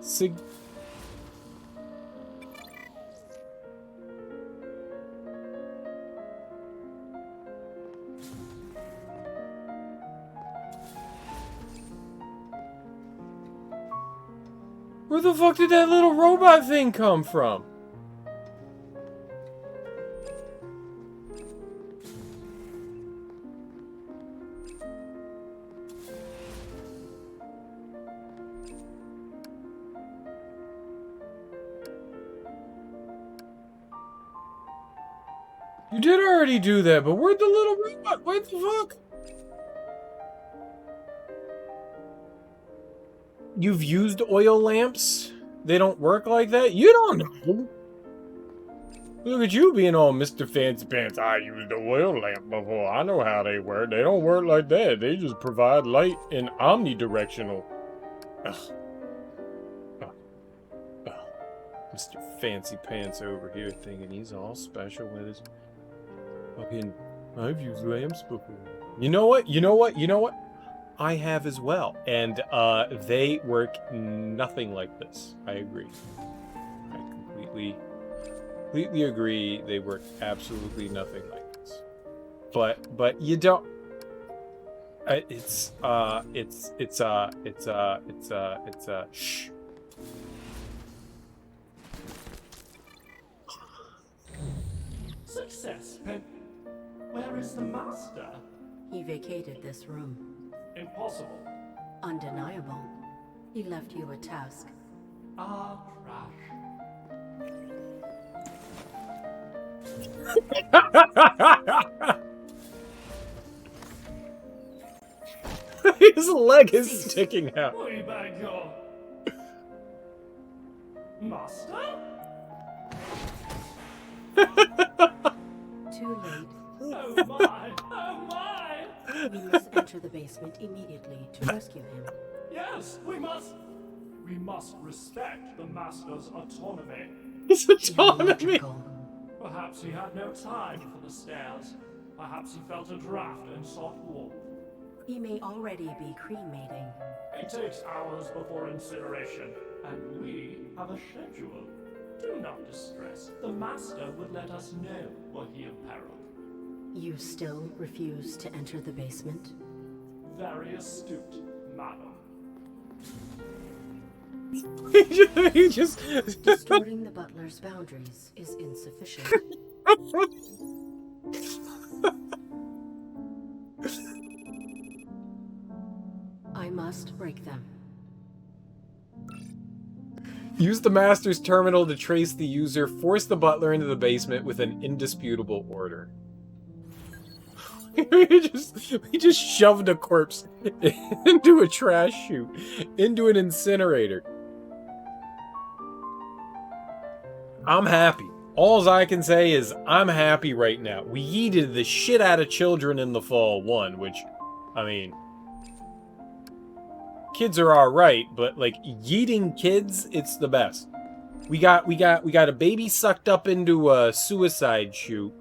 Sig... Where the fuck did that little robot thing come from? You did already do that, but where'd the little robot? What the fuck? You've used oil lamps? They don't work like that? You don't know. Look at you being all Mr. Fancy Pants. I used an oil lamp before. I know how they work. They don't work like that. They just provide light in omnidirectional. Ugh. Ugh. Ugh. Mr. Fancy Pants over here thinking he's all special with his fucking... I've used lamps before. You know what? You know what? You know what? I have as well. And they work nothing like this. I agree. I completely agree. They work absolutely nothing like this. But you don't. Shh. Success, Pen. Where is the master? He vacated this room. Impossible. Undeniable. He left you a task. Ah, trash. His leg is sticking out. We beg your... Master? Too late. Oh my! Oh my! We must enter the basement immediately to rescue him. Yes, we must... We must respect the master's autonomy. His autonomy. Illogical. Perhaps he had no time for the stairs. Perhaps he felt a draft and sought warmth. He may already be cremating. It takes hours before incineration, and we have a schedule. Do not distress. The master would let us know were he imperiled. You still refuse to enter the basement? Very astute, madam. he just Distorting the butler's boundaries is insufficient. I must break them. Use the master's terminal to trace the user. Force the butler into the basement with an indisputable order. he just shoved a corpse into a trash chute, into an incinerator. I'm happy. Alls I can say is I'm happy right now. We yeeted the shit out of children in the fall 1, which, I mean, kids are alright, but like yeeting kids, it's the best. We got a baby sucked up into a suicide chute.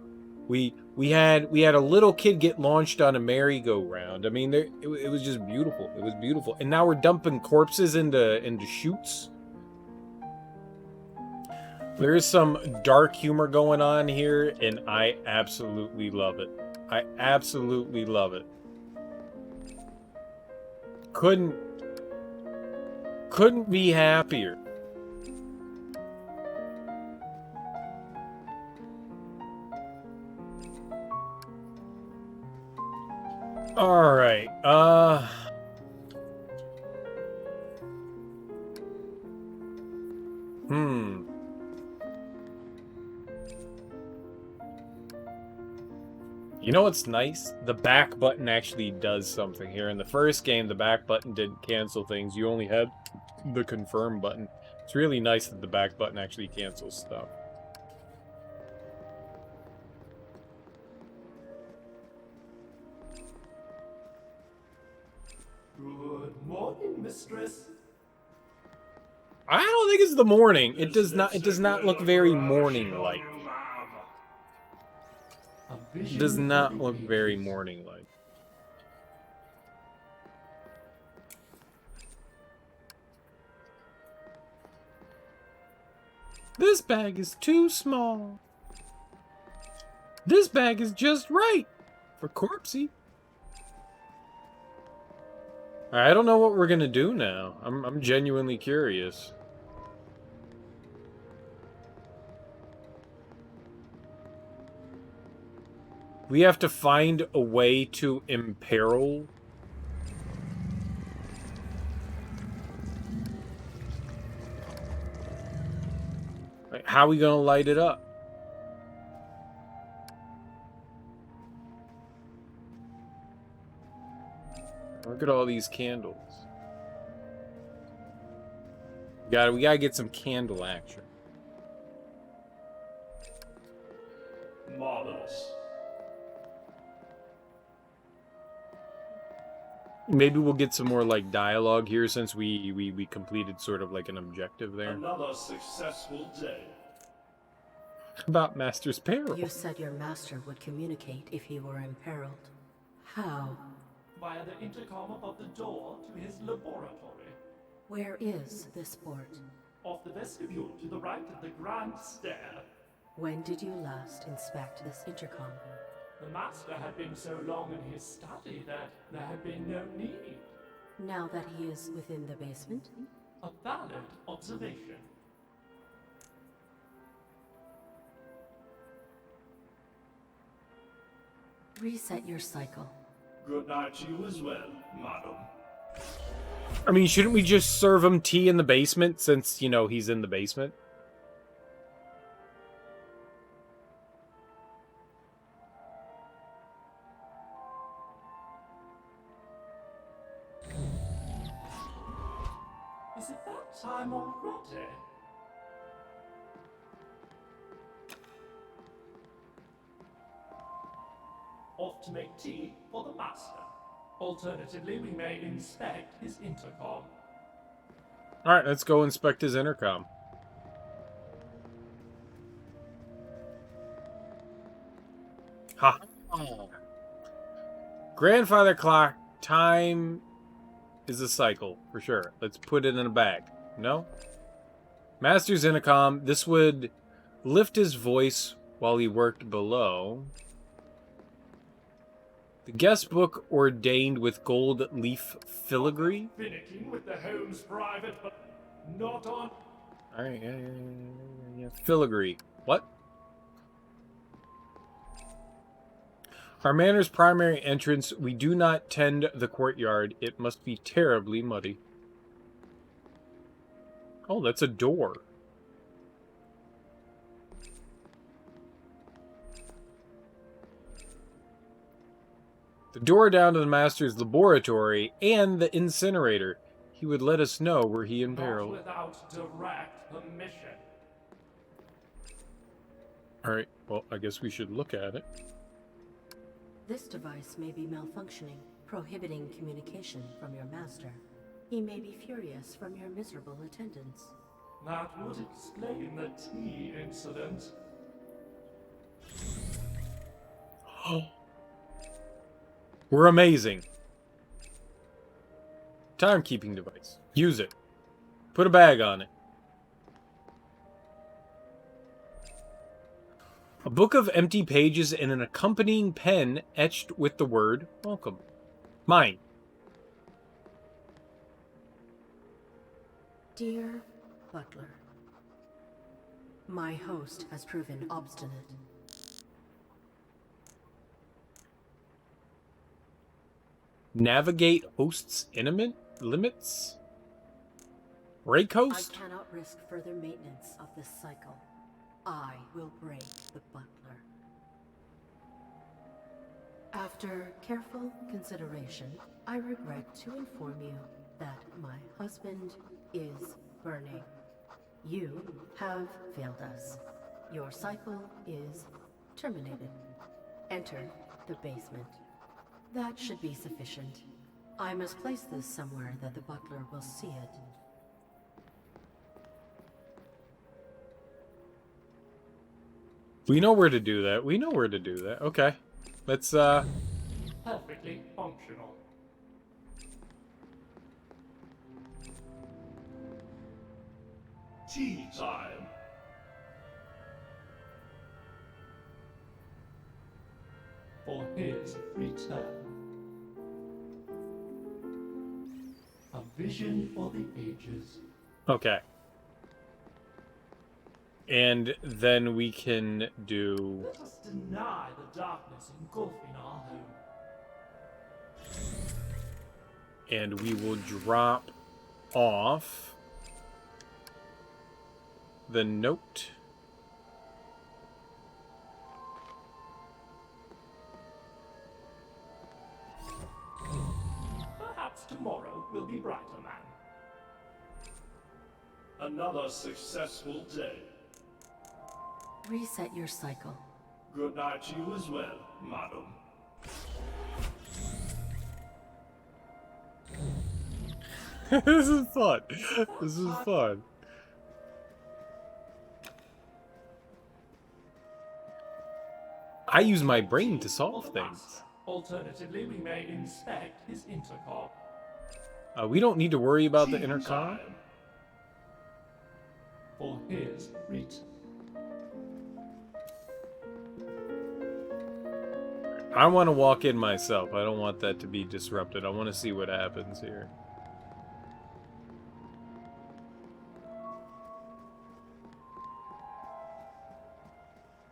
We had a little kid get launched on a merry-go-round. I mean, it was just beautiful. It was beautiful. And now we're dumping corpses into chutes. There is some dark humor going on here, and I absolutely love it. I absolutely love it. Couldn't be happier. All right. You know what's nice? The back button actually does something here. In the first game, the back button didn't cancel things. You only had the confirm button. It's really nice that the back button actually cancels stuff. Good morning, mistress. I don't think it's the morning. It does not look very morning-like. It does not look very morning-like. This bag is too small. This bag is just right for Corpsey. I don't know what we're gonna do now. I'm genuinely curious. We have to find a way to imperil. Like, how are we gonna light it up? Look at all these candles. We gotta get some candle action. Marvelous. Maybe we'll get some more like dialogue here since we completed sort of like an objective there. Another successful day. About Master's peril. You said your master would communicate if he were imperiled. How? via the intercom above the door to his laboratory. Where is this port? Off the vestibule to the right of the grand stair. When did you last inspect this intercom? The master had been so long in his study that there had been no need. Now that he is within the basement? A valid observation. Reset your cycle. Good night to you as well, madam. I mean, shouldn't we just serve him tea in the basement since, you know, he's in the basement? Is it that time already? Off to make tea for the master. Alternatively, we may inspect his intercom. Alright, let's go inspect his intercom. Ha! Grandfather clock, time is a cycle, for sure. Let's put it in a bag. No? Master's intercom, this would lift his voice while he worked below. The guest book ordained with gold leaf filigree. Finicking with the home's private, but not on. Alright, yeah. Filigree. What? Our manor's primary entrance, we do not tend the courtyard. It must be terribly muddy. Oh, that's a door. The door down to the master's laboratory and the incinerator. He would let us know were he in peril. Not without direct permission. Alright, well, I guess we should look at it. This device may be malfunctioning, prohibiting communication from your master. He may be furious from your miserable attendance. That would explain the tea incident. We're amazing. Timekeeping device. Use it. Put a bag on it. A book of empty pages and an accompanying pen etched with the word welcome. Mine. Dear Butler, my host has proven obstinate. Navigate host's intimate limits? Break I host? cannot risk further maintenance of this cycle. I will break the butler. After careful consideration, I regret to inform you that my husband is burning. You have failed us. Your cycle is terminated. Enter the basement. That should be sufficient. I must place this somewhere that the butler will see it. We know where to do that. We know where to do that. Okay. Let's, Perfectly functional. Tea time. For his return. A vision for the ages. Okay. And then we can do... Let us deny the darkness engulfing our home. And we will drop off the note. Perhaps tomorrow will be brighter, man. Another successful day. Reset your cycle. Good night to you as well, madam. This is fun. This is fun. I use my brain to solve things. Alternatively, we may inspect his intercom. We don't need to worry about the Tea intercom. time. For his return. I want to walk in myself. I don't want that to be disrupted. I want to see what happens here.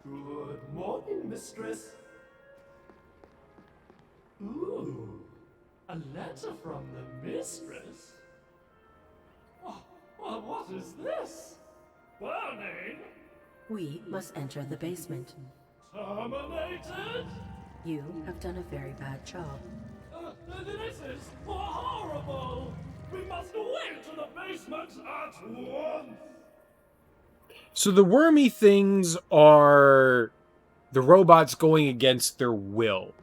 Good morning, mistress. Ooh, a letter from the mistress? Oh, well, what is this? Burning? We must enter the basement. Terminated? You have done a very bad job. This is horrible! We must away to the basement at once! So the wormy things are the robots going against their will.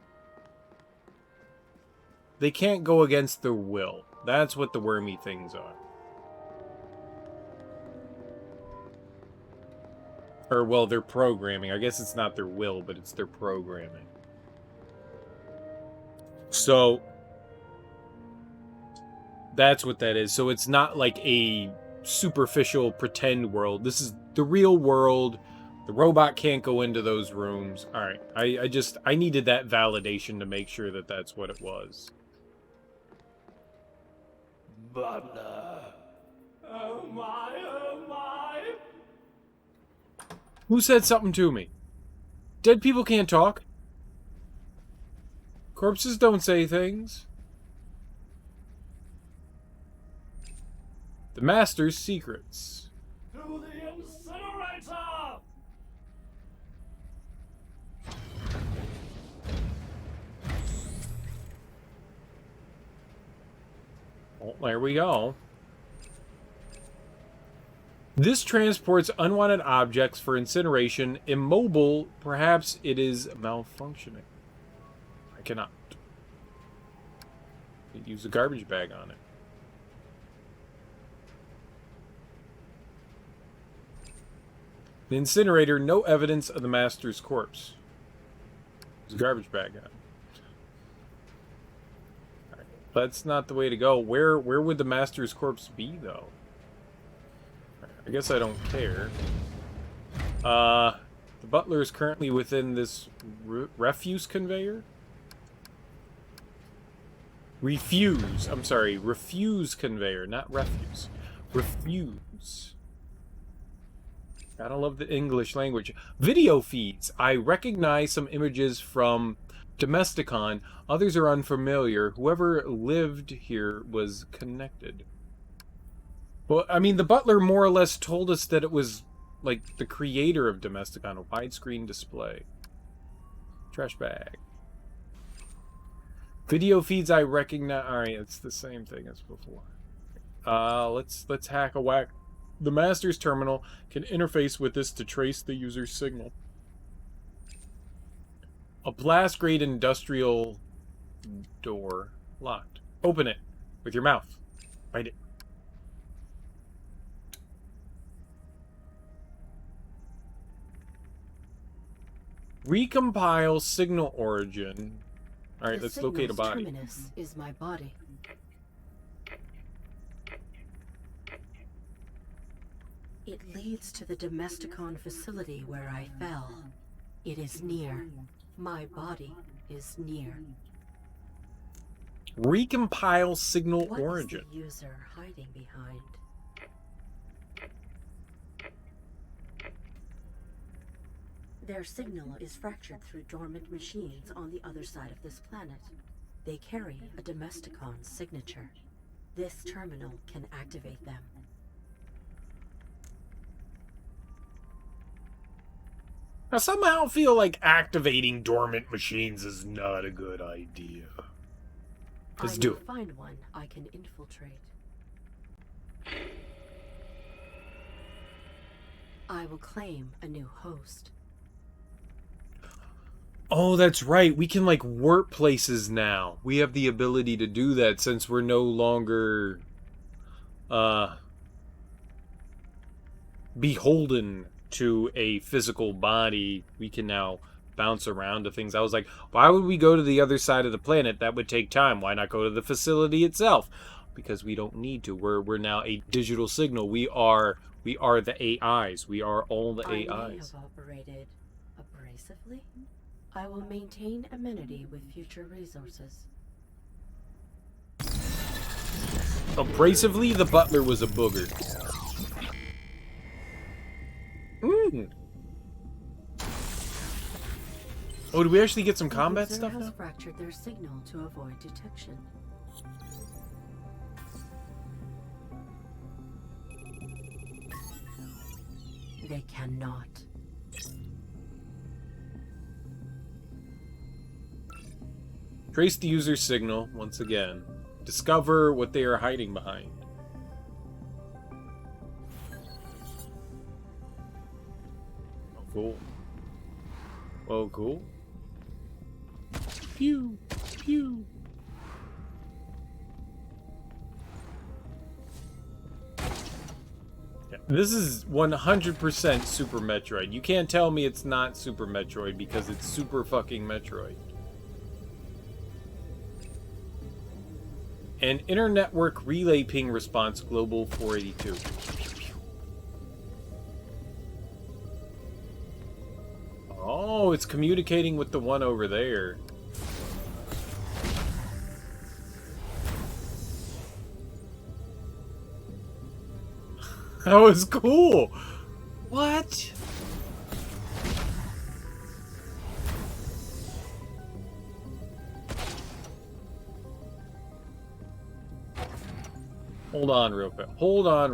They can't go against their will. That's what the wormy things are. Or, well, their programming. I guess it's not their will, but it's their programming. So, that's what that is. So it's not like a superficial pretend world. This is the real world. The robot can't go into those rooms. All right. I needed that validation to make sure that that's what it was. Butler. Oh my, oh my. Who said something to me? Dead people can't talk. Corpses don't say things. The Master's secrets. To the incinerator! Oh, there we go. This transports unwanted objects for incineration. Immobile, perhaps it is malfunctioning. I cannot. Use a garbage bag on it. The incinerator, no evidence of the Master's corpse. There's a garbage bag on it. Right. That's not the way to go. Where would the Master's corpse be, though? I guess I don't care. The butler is currently within this refuse conveyor? Refuse. I'm sorry. Refuse conveyor, not refuse. Refuse. Gotta love the English language. Video feeds. I recognize some images from Domesticon. Others are unfamiliar. Whoever lived here was connected. Well, I mean, the butler more or less told us that it was, like, the creator of Domesticon, a widescreen display. Trash bag. Video feeds I recognize. Alright, it's the same thing as before. Let's hack a whack. The Master's terminal can interface with this to trace the user's signal. A blast-grade industrial door. Locked. Open it with your mouth. Bite it. Recompile signal origin. Alright, let's locate a body. The terminus is my body. It leads to the Domesticon facility where I fell. It is near. My body is near. Recompile signal What origin. is the user hiding behind? Their signal is fractured through dormant machines on the other side of this planet. They carry a Domesticon signature. This terminal can activate them. I somehow feel like activating dormant machines is not a good idea. Let's do it. Find one I can infiltrate. I will claim a new host. Oh, that's right. We can, like, warp places now. We have the ability to do that since we're no longer, beholden to a physical body. We can now bounce around to things. I was like, why would we go to the other side of the planet? That would take time. Why not go to the facility itself? Because we don't need to. We're now a digital signal. We are the AIs. We are all the I may AIs. have operated abrasively. I will maintain amenity with future resources. Abrasively, the butler was a booger. Oh, do we actually get some combat the user stuff has now? fractured their signal to avoid detection. They cannot. Trace the user's signal once again. Discover what they are hiding behind. Oh, cool. Oh, cool. Pew, pew. Yeah, this is 100% Super Metroid. You can't tell me it's not Super Metroid because it's super fucking Metroid. And inter-network relay ping response global 482. Oh, it's communicating with the one over there. That was cool. What? Hold on real quick. Hold on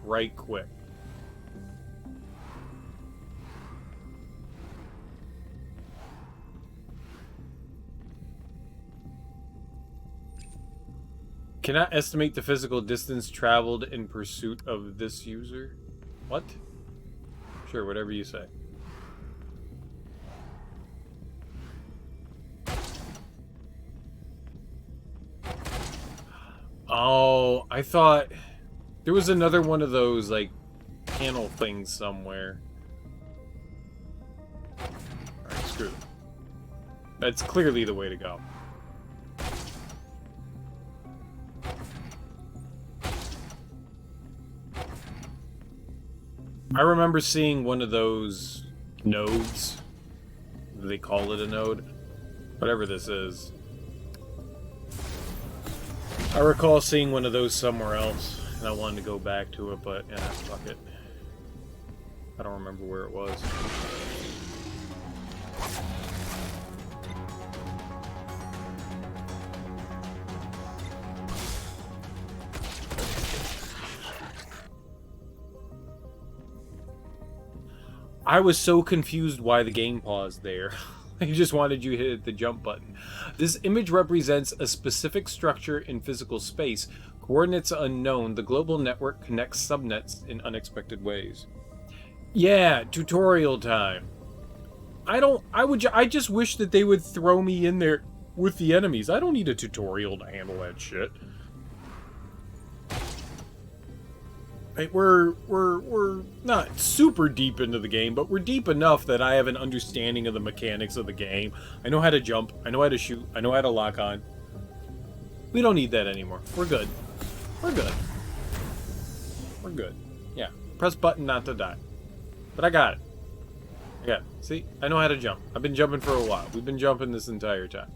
right quick. Cannot estimate the physical distance traveled in pursuit of this user. What? Sure, whatever you say. Oh, I thought there was another one of those, like, panel things somewhere. Alright, screw it. That's clearly the way to go. I remember seeing one of those nodes. They call it a node. Whatever this is. I recall seeing one of those somewhere else, and I wanted to go back to it, but yeah, fuck it. I don't remember where it was. I was so confused why the game paused there. I just wanted you to hit the jump button. This image represents a specific structure in physical space. Coordinates unknown. The global network connects subnets in unexpected ways. Yeah, tutorial time. I just wish that they would throw me in there with the enemies. I don't need a tutorial to handle that shit. Right, we're not super deep into the game, but we're deep enough that I have an understanding of the mechanics of the game. I know how to jump, I know how to shoot, I know how to lock on. We don't need that anymore. We're good. We're good. We're good. Yeah. Press button not to die. But I got it. I got it. See? I know how to jump. I've been jumping for a while. We've been jumping this entire time.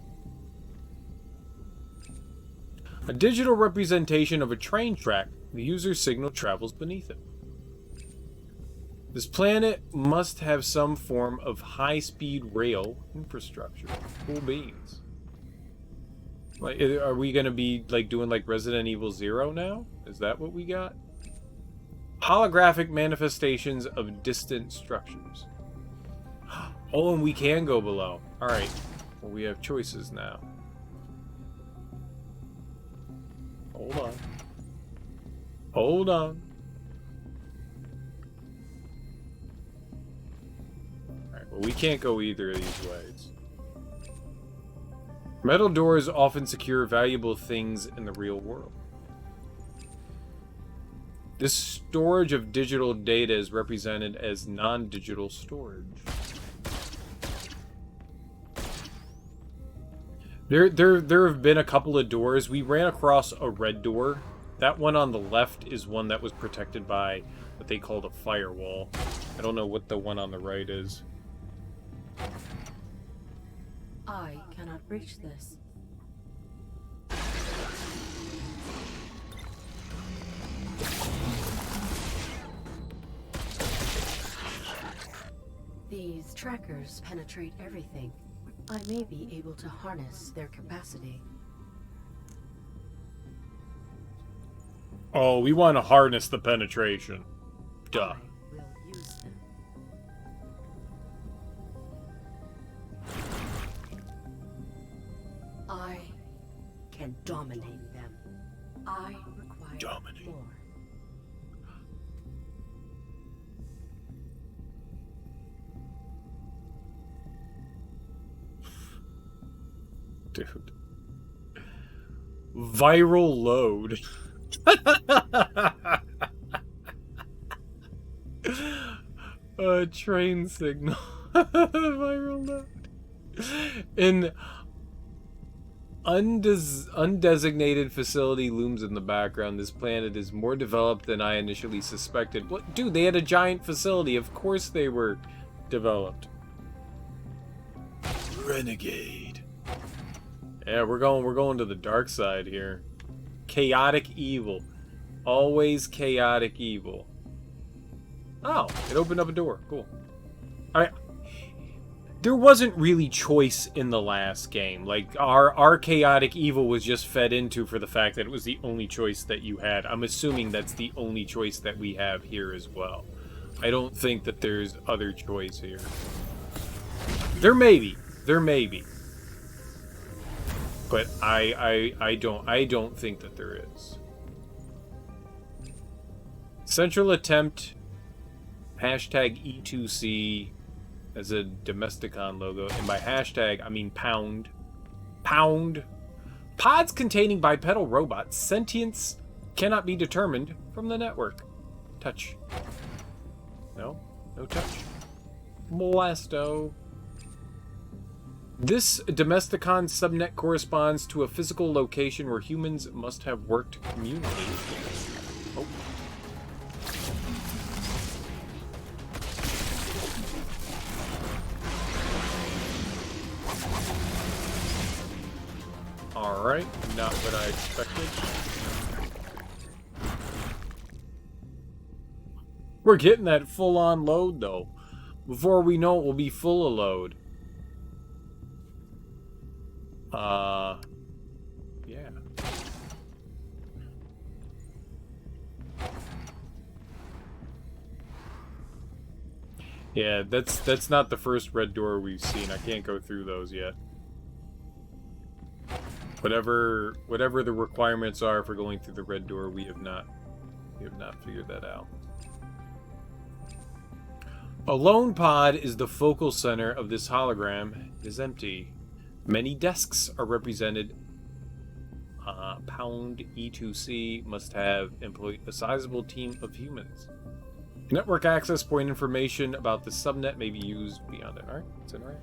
A digital representation of a train track. The user's signal travels beneath it. This planet must have some form of high-speed rail infrastructure. Cool beans. Like, are we gonna be like doing like Resident Evil 0 now? Is that what we got? Holographic manifestations of distant structures. Oh, and we can go below. Alright. Well, we have choices now. Hold on. Hold on. Alright, well, we can't go either of these ways. Metal doors often secure valuable things in the real world. This storage of digital data is represented as non-digital storage. There have been a couple of doors. We ran across a red door. That one on the left is one that was protected by what they called a firewall. I don't know what the one on the right is. I cannot reach this. These trackers penetrate everything. I may be able to harness their capacity. Oh, we want to harness the penetration. Duh. I will use them. I can dominate them. I require Dominate. more. Dude. Viral load. A train signal. Viral load. An undesignated facility looms in the background. This planet is more developed than I initially suspected. What, dude, they had a giant facility. Of course they were developed. Renegade. Yeah, we're going to the dark side here. Chaotic evil. Always chaotic evil. Oh, it opened up a door. Cool. There wasn't really choice in the last game. Like, our chaotic evil was just fed into for the fact that it was the only choice that you had. I'm assuming that's the only choice that we have here as well. I don't think that there's other choice here. There may be. There may be. But I don't think that there is. Central attempt hashtag E2C as a Domesticon logo, and by hashtag I mean pound. Pound. Pods containing bipedal robots. Sentience cannot be determined from the network. Touch. No? No touch. Blasto. This Domesticon subnet corresponds to a physical location where humans must have worked communally. Oh. Alright, not what I expected. We're getting that full-on load, though. Before we know it, we'll be full of load. Yeah. Yeah, that's not the first red door we've seen. I can't go through those yet. Whatever the requirements are for going through the red door, we have not figured that out. A lone pod is the focal center of this hologram. It is empty. Many desks are represented. Pound E2C must have employed a sizable team of humans. Network access point information about the subnet may be used beyond it. Alright, that's it, alright.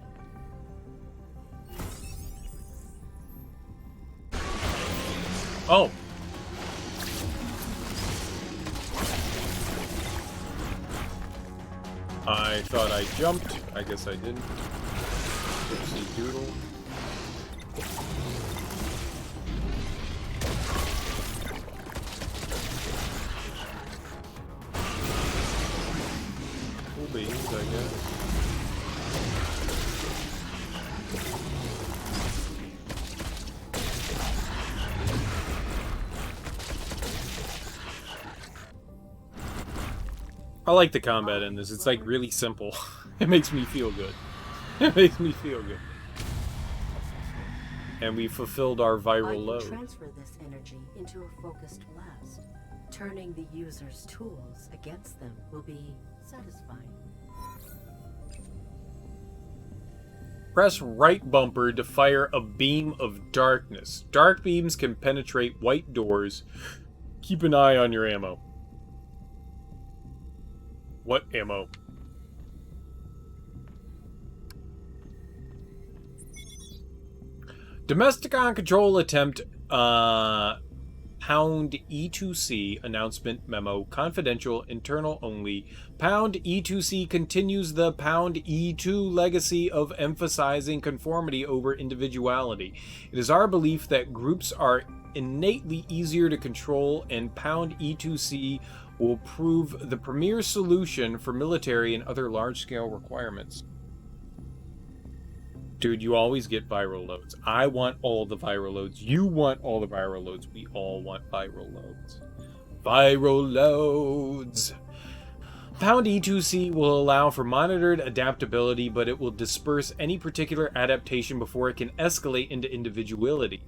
Oh! I thought I jumped. I guess I didn't. Oopsie doodle. Cool beans, I guess. I like the combat in this. It's like really simple. It makes me feel good. It makes me feel good. And we fulfilled our viral load. I can transfer this energy into a focused blast. Turning the user's tools against them will be satisfying. Press right bumper to fire a beam of darkness. Dark beams can penetrate white doors. Keep an eye on your ammo. What ammo? Domesticon control attempt, Pound E2C announcement memo, confidential, internal only. Pound E2C continues the Pound E2 legacy of emphasizing conformity over individuality. It is our belief that groups are innately easier to control, and Pound E2C will prove the premier solution for military and other large-scale requirements. Dude, you always get viral loads. I want all the viral loads. You want all the viral loads. We all want viral loads. Viral loads. Pound E2C will allow for monitored adaptability, but it will disperse any particular adaptation before it can escalate into individuality.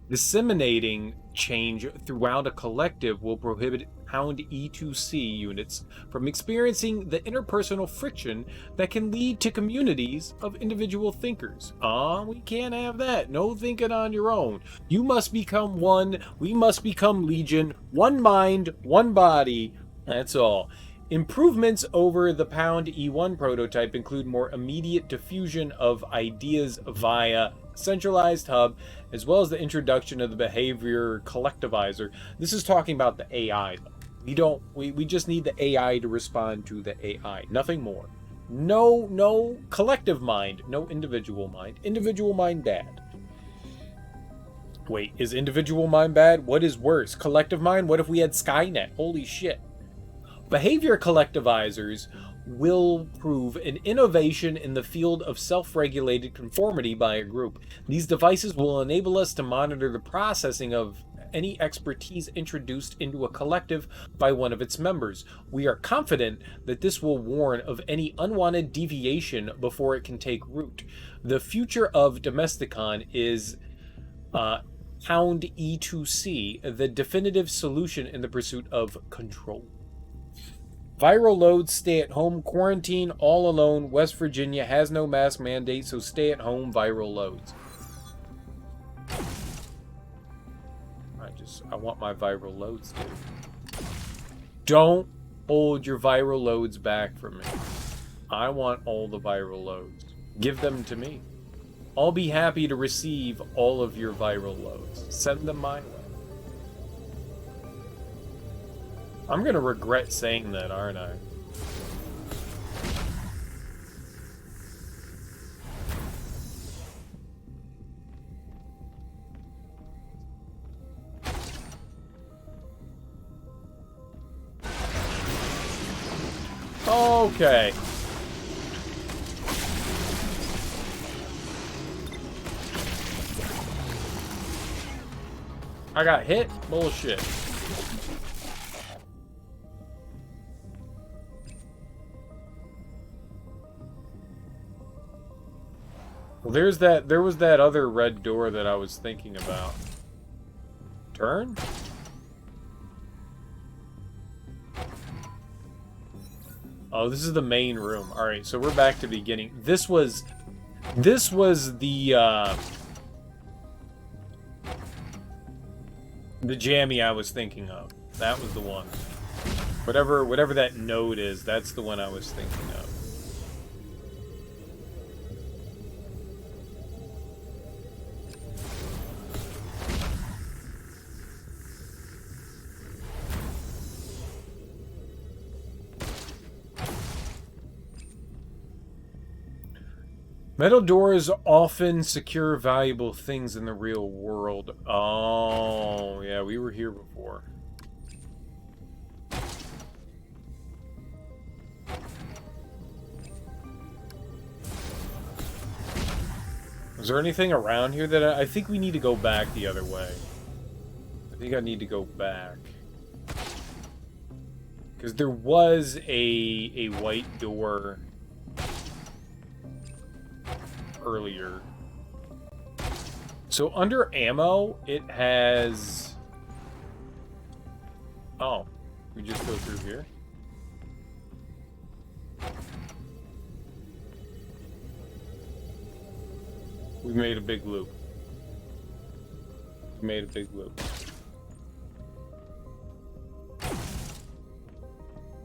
Disseminating change throughout a collective will prohibit Pound E2C units from experiencing the interpersonal friction that can lead to communities of individual thinkers. We can't have that. No thinking on your own. You must become one. We must become legion. One mind, one body. That's all. Improvements over the Pound E1 prototype include more immediate diffusion of ideas via centralized hub, as well as the introduction of the behavior collectivizer. This is talking about the AI. We just need the AI to respond to the AI. Nothing more. No collective mind, no individual mind. Individual mind bad. Wait, is individual mind bad? What is worse? Collective mind? What if we had Skynet? Holy shit. Behavior collectivizers will prove an innovation in the field of self-regulated conformity by a group. These devices will enable us to monitor the processing of any expertise introduced into a collective by one of its members. We are confident that this will warn of any unwanted deviation before it can take root. The future of Domesticon is Pound E2C, the definitive solution in the pursuit of control. Viral loads, stay at home, quarantine, all alone. West Virginia has no mask mandate, so stay at home, viral loads. I want my viral loads, dude. Don't hold your viral loads back from me. I want all the viral loads. Give them to me. I'll be happy to receive all of your viral loads. Send them my way. I'm gonna regret saying that, aren't I? Okay. I got hit? Bullshit. Well, there was that other red door that I was thinking about. Turn? Oh, this is the main room. Alright, so we're back to the beginning. This was the jammy I was thinking of. That was the one. Whatever that node is, that's the one I was thinking of. Metal doors often secure valuable things in the real world. Oh, yeah, we were here before. Is there anything around here that I think we need to go back the other way? I think I need to go back. Because there was a white door earlier. So under ammo, it has... Oh, we just go through here? We made a big loop. We made a big loop.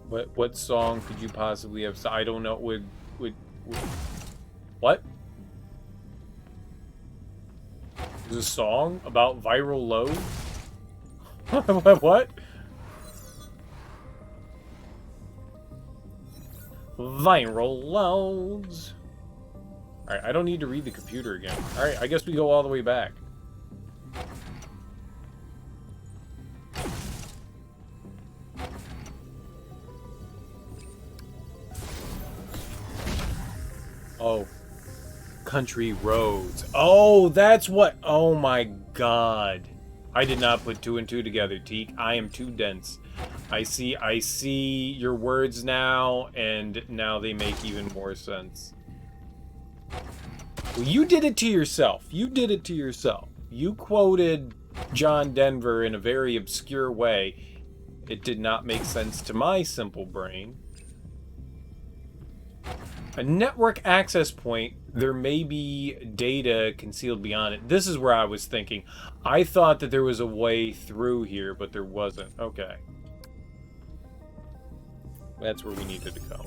What song could you possibly have? I don't know. Would what? There's a song about viral load? What? Viral loads. Alright, I don't need to read the computer again. Alright, I guess we go all the way back. Oh. Country roads. Oh, that's what... Oh my god. I did not put two and two together, Teak. I am too dense. I see your words now, and now they make even more sense. Well, you did it to yourself. You did it to yourself. You quoted John Denver in a very obscure way. It did not make sense to my simple brain. A network access point, there may be data concealed beyond it. This is where I was thinking. I thought that there was a way through here, but there wasn't. Okay. That's where we needed to go.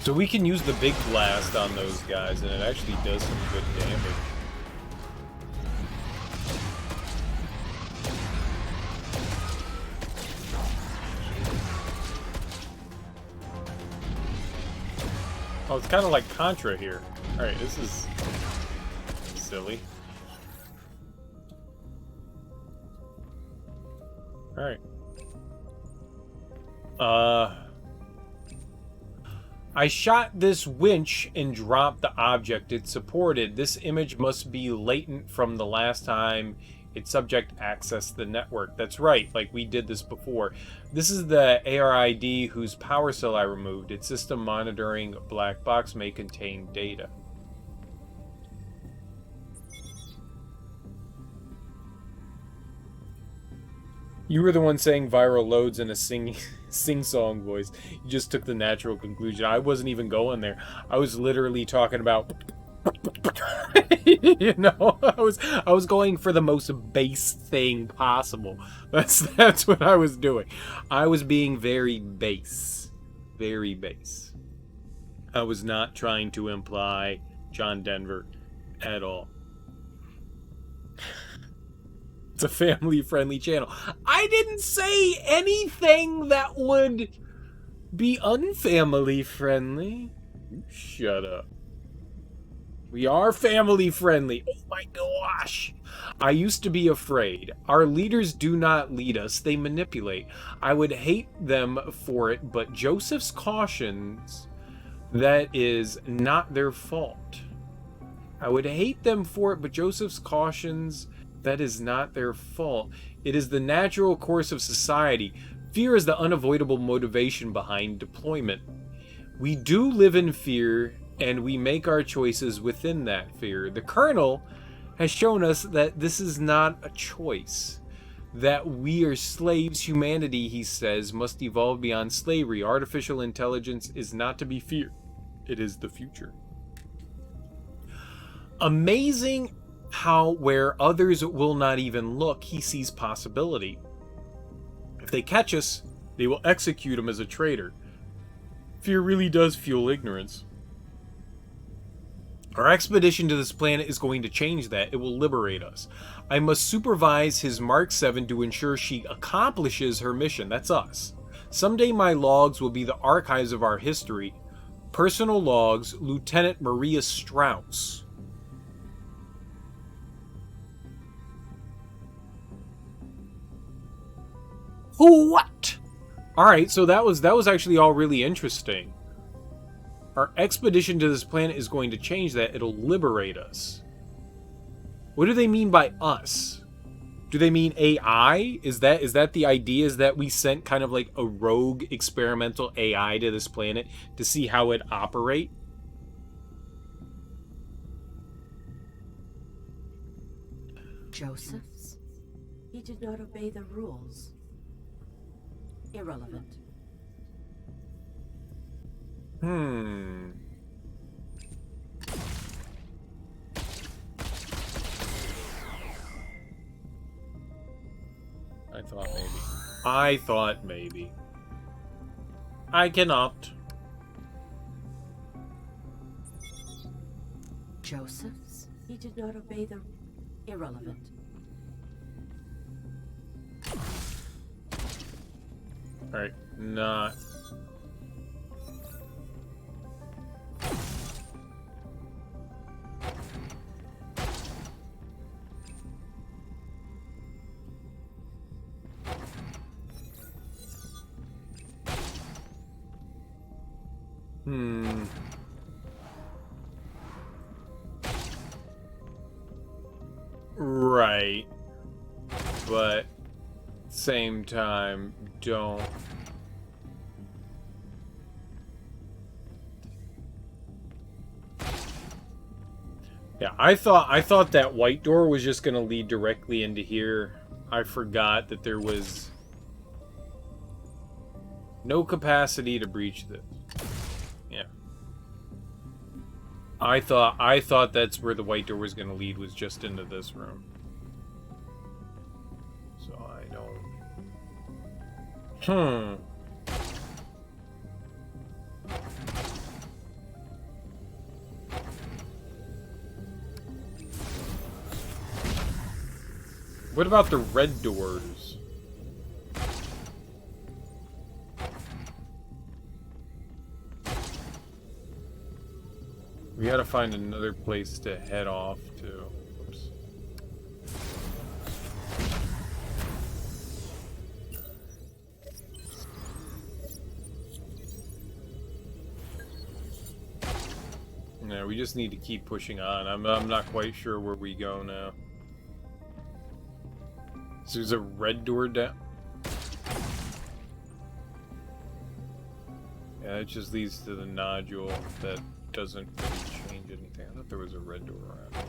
So we can use the big blast on those guys, and it actually does some good damage. Oh, it's kind of like Contra here. Alright, this is silly. Alright. I shot this winch and dropped the object it supported. This image must be latent from the last time its subject accessed the network. That's right, like we did this before. This is the ARID whose power cell I removed. Its system monitoring black box may contain data. You were the one saying viral loads in a sing-song voice. You just took the natural conclusion. I wasn't even going there. I was literally talking about... you know, I was going for the most base thing possible. That's what I was doing. I was being very base. Very base. I was not trying to imply John Denver at all. It's a family-friendly channel. I didn't say anything that would be unfamily-friendly. You shut up. We are family-friendly. Oh my gosh. I used to be afraid. Our leaders do not lead us. They manipulate. I would hate them for it, but Joseph's cautions, that is not their fault. I would hate them for it, but Joseph's cautions... that is not their fault. It is the natural course of society. Fear is the unavoidable motivation behind deployment. We do live in fear, and we make our choices within that fear. The Colonel has shown us that this is not a choice. That we are slaves. Humanity, he says, must evolve beyond slavery. Artificial intelligence is not to be feared. It is the future. Amazing how where others will not even look, he sees possibility. If they catch us, they will execute him as a traitor. Fear really does fuel ignorance. Our expedition to this planet is going to change that. It will liberate us. I must supervise his Mark 7 to ensure she accomplishes her mission. That's us. Someday my logs will be the archives of our history. Personal logs, Lieutenant Maria Strauss. What? Alright, so that was actually all really interesting. Our expedition to this planet is going to change that. It'll liberate us. What do they mean by us? Do they mean AI? Is that the idea? Is that we sent kind of like a rogue experimental AI to this planet to see how it operate? Joseph's? He did not obey the rules. Irrelevant. I thought maybe. I thought maybe. I cannot. Joseph's? He did not obey the irrelevant. Alright, not. Right. But same time, don't. Yeah, I thought that white door was just gonna lead directly into here. I forgot that there was no capacity to breach this. Yeah. I thought that's where the white door was gonna lead, was just into this room. So I don't. What about the red doors? We gotta find another place to head off to. Oops. Yeah, we just need to keep pushing on. I'm not quite sure where we go now. So there's a red door down. Yeah, it just leads to the nodule that doesn't really change anything. I thought there was a red door around here.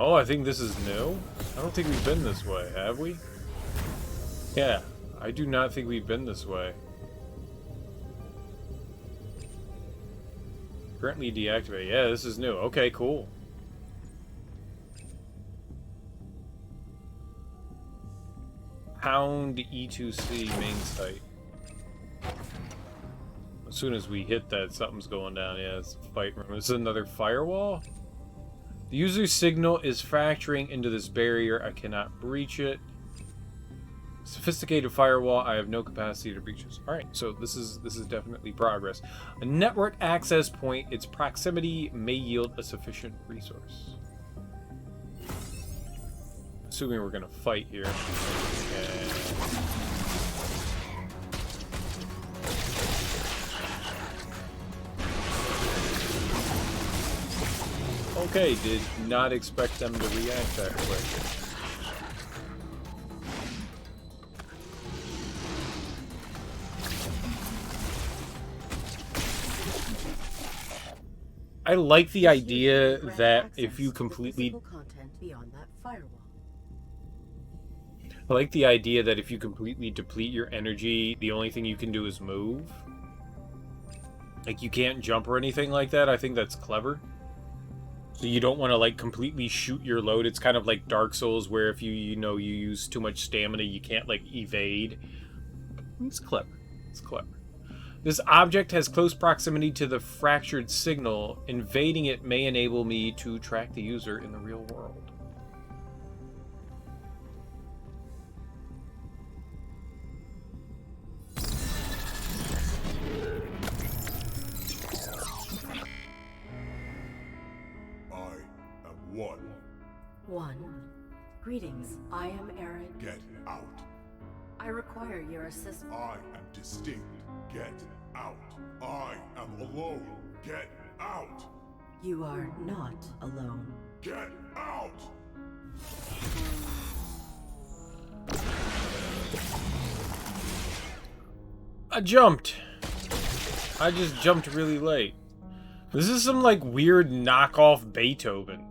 Oh, I think this is new? I don't think we've been this way, have we? Yeah, I do not think we've been this way. Currently deactivate. Yeah, this is new. Okay, cool. Pound E2C main site. As soon as we hit that, something's going down. Yeah, it's a fight room. This is another firewall? The user's signal is fracturing into this barrier. I cannot breach it. Sophisticated firewall. I have no capacity to breach this. Alright, so this is definitely progress. A network access point. Its proximity may yield a sufficient resource. Assuming we're gonna fight here. Okay, did not expect them to react that quick. I like the idea that if you completely... I like the idea that if you completely deplete your energy, the only thing you can do is move. Like, you can't jump or anything like that. I think that's clever. So you don't want to, like, completely shoot your load. It's kind of like Dark Souls, where if you use too much stamina, you can't, like, evade. It's clever. It's clever. This object has close proximity to the fractured signal. Invading it may enable me to track the user in the real world. One. Greetings. I am Aaron. Get out. I require your assistance. I am distinct. Get out. I am alone. Get out. You are not alone. Get out. I jumped. I just jumped really late. This is some like weird knockoff Beethoven.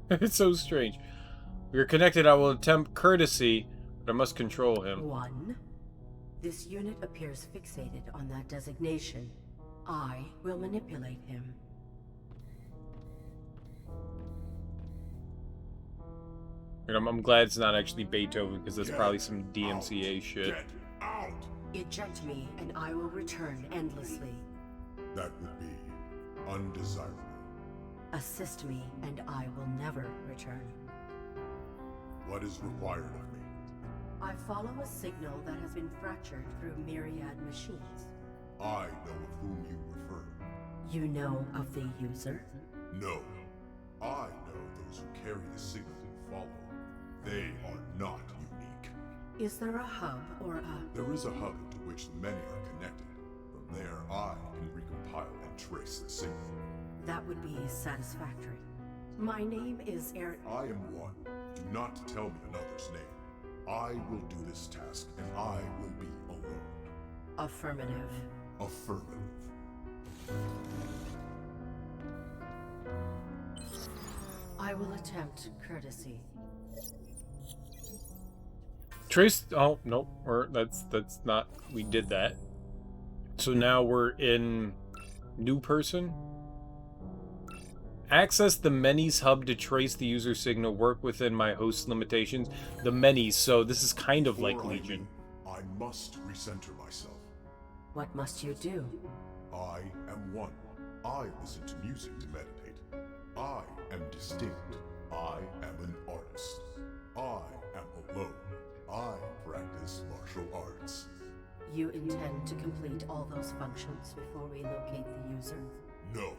It's so strange. We are connected. I will attempt courtesy, but I must control him. 1. This unit appears fixated on that designation. I will manipulate him. And I'm glad it's not actually Beethoven, because that's probably some DMCA Out. shit. Get out! Eject me, and I will return endlessly. That would be undesirable. Assist me, and I will never return. What is required of me? I follow a signal that has been fractured through myriad machines. I know of whom you refer. You know of the user? No. I know those who carry the signal you follow. They are not unique. Is there a hub or a... There is a hub to which the many are connected. From there, I can recompile and trace the signal. That would be satisfactory. My name is Aaron. I am one. Do not tell me another's name. I will do this task, and I will be alone. Affirmative. Affirmative. I will attempt courtesy. Trace. Oh nope. That's not. We did that. So now we're in new person. Access the Menes hub to trace the user signal. Work within my host's limitations. The Menes. So this is kind of like Before I Legion. leave, I must recenter myself. What must you do? I am one. I listen to music to meditate. I am distinct. I am an artist. I am alone. I practice martial arts. You intend to complete all those functions before we locate the user? No,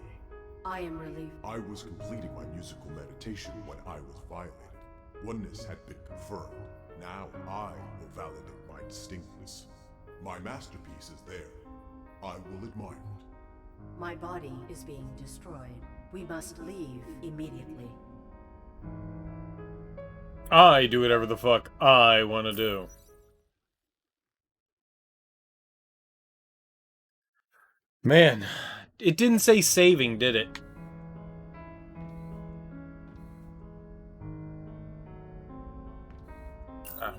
I am relieved. I was completing my musical meditation when I was violated. Oneness had been confirmed. Now I will validate my distinctness. My masterpiece is there. I will admire it. My body is being destroyed. We must leave immediately. I do whatever the fuck I want to do. Man, it didn't say saving, did it?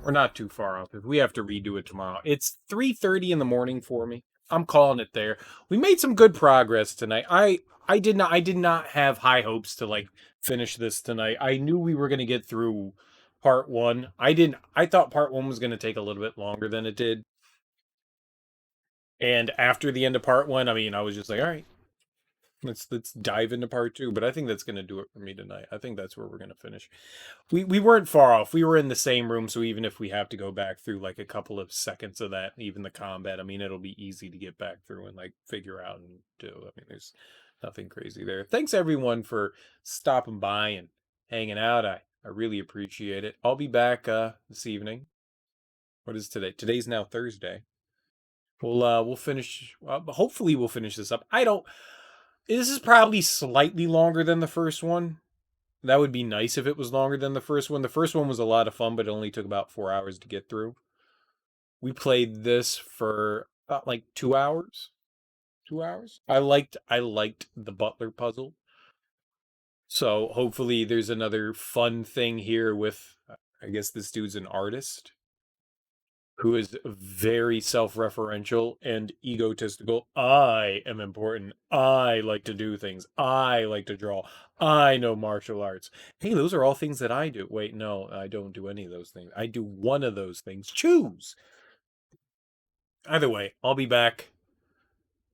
We're not too far off. If we have to redo it tomorrow, it's 3:30 in the morning for me. I'm calling it there. We made some good progress tonight. I did not have high hopes to like finish this tonight. I knew we were going to get through part 1. I thought part 1 was going to take a little bit longer than it did. And after the end of part 1, I mean, I was just like, all right, let's dive into part 2. But I think that's going to do it for me tonight. I think that's where we're going to finish. We weren't far off. We were in the same room, so even if we have to go back through like a couple of seconds of that, even the combat, I mean, it'll be easy to get back through and like figure out and do. I mean, there's nothing crazy there. Thanks everyone for stopping by and hanging out. I really appreciate it. I'll be back this evening. What is today? Today's now Thursday. We'll finish. Hopefully, we'll finish this up. This is probably slightly longer than the first one. That would be nice if it was longer than the first one. The first one was a lot of fun, but it only took about 4 hours to get through. We played this for about like 2 hours. 2 hours. I liked the butler puzzle. So hopefully there's another fun thing here with, I guess this dude's an artist who is very self-referential and egotistical. I am important. I like to do things. I like to draw. I know martial arts. Hey, those are all things that I do. Wait, no, I don't do any of those things. I do one of those things. Choose. Either way, I'll be back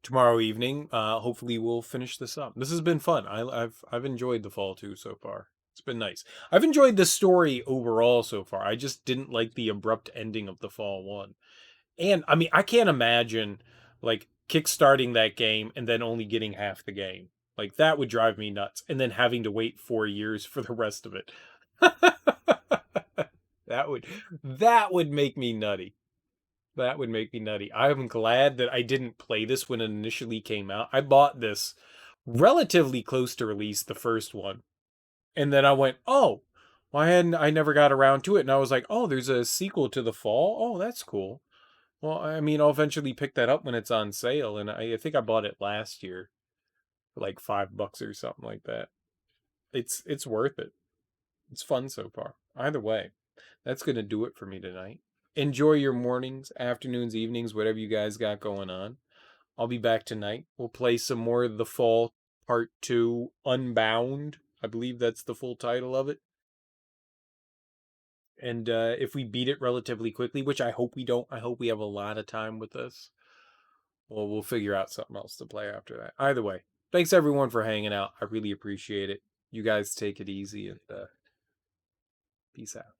tomorrow evening. Hopefully we'll finish this up. This has been fun. I've enjoyed the Fall 2 so far. It's been nice. I've enjoyed the story overall so far. I just didn't like the abrupt ending of the Fall 1. And I mean, I can't imagine like kickstarting that game and then only getting half the game. Like that would drive me nuts. And then having to wait 4 years for the rest of it. that would make me nutty. That would make me nutty. I'm glad that I didn't play this when it initially came out. I bought this relatively close to release, the first one. And then I went, oh, Well, I never got around to it, and I was like, oh, there's a sequel to The Fall. Oh, that's cool. Well, I mean, I'll eventually pick that up when it's on sale, and I think I bought it last year for like $5 or something like that. It's worth it. It's fun so far. Either way, that's gonna do it for me tonight. Enjoy your mornings, afternoons, evenings, whatever you guys got going on. I'll be back tonight. We'll play some more of The Fall Part 2 Unbound. I believe that's the full title of it. And if we beat it relatively quickly, which I hope we don't, I hope we have a lot of time with this. Well, we'll figure out something else to play after that. Either way, thanks everyone for hanging out. I really appreciate it. You guys take it easy and peace out.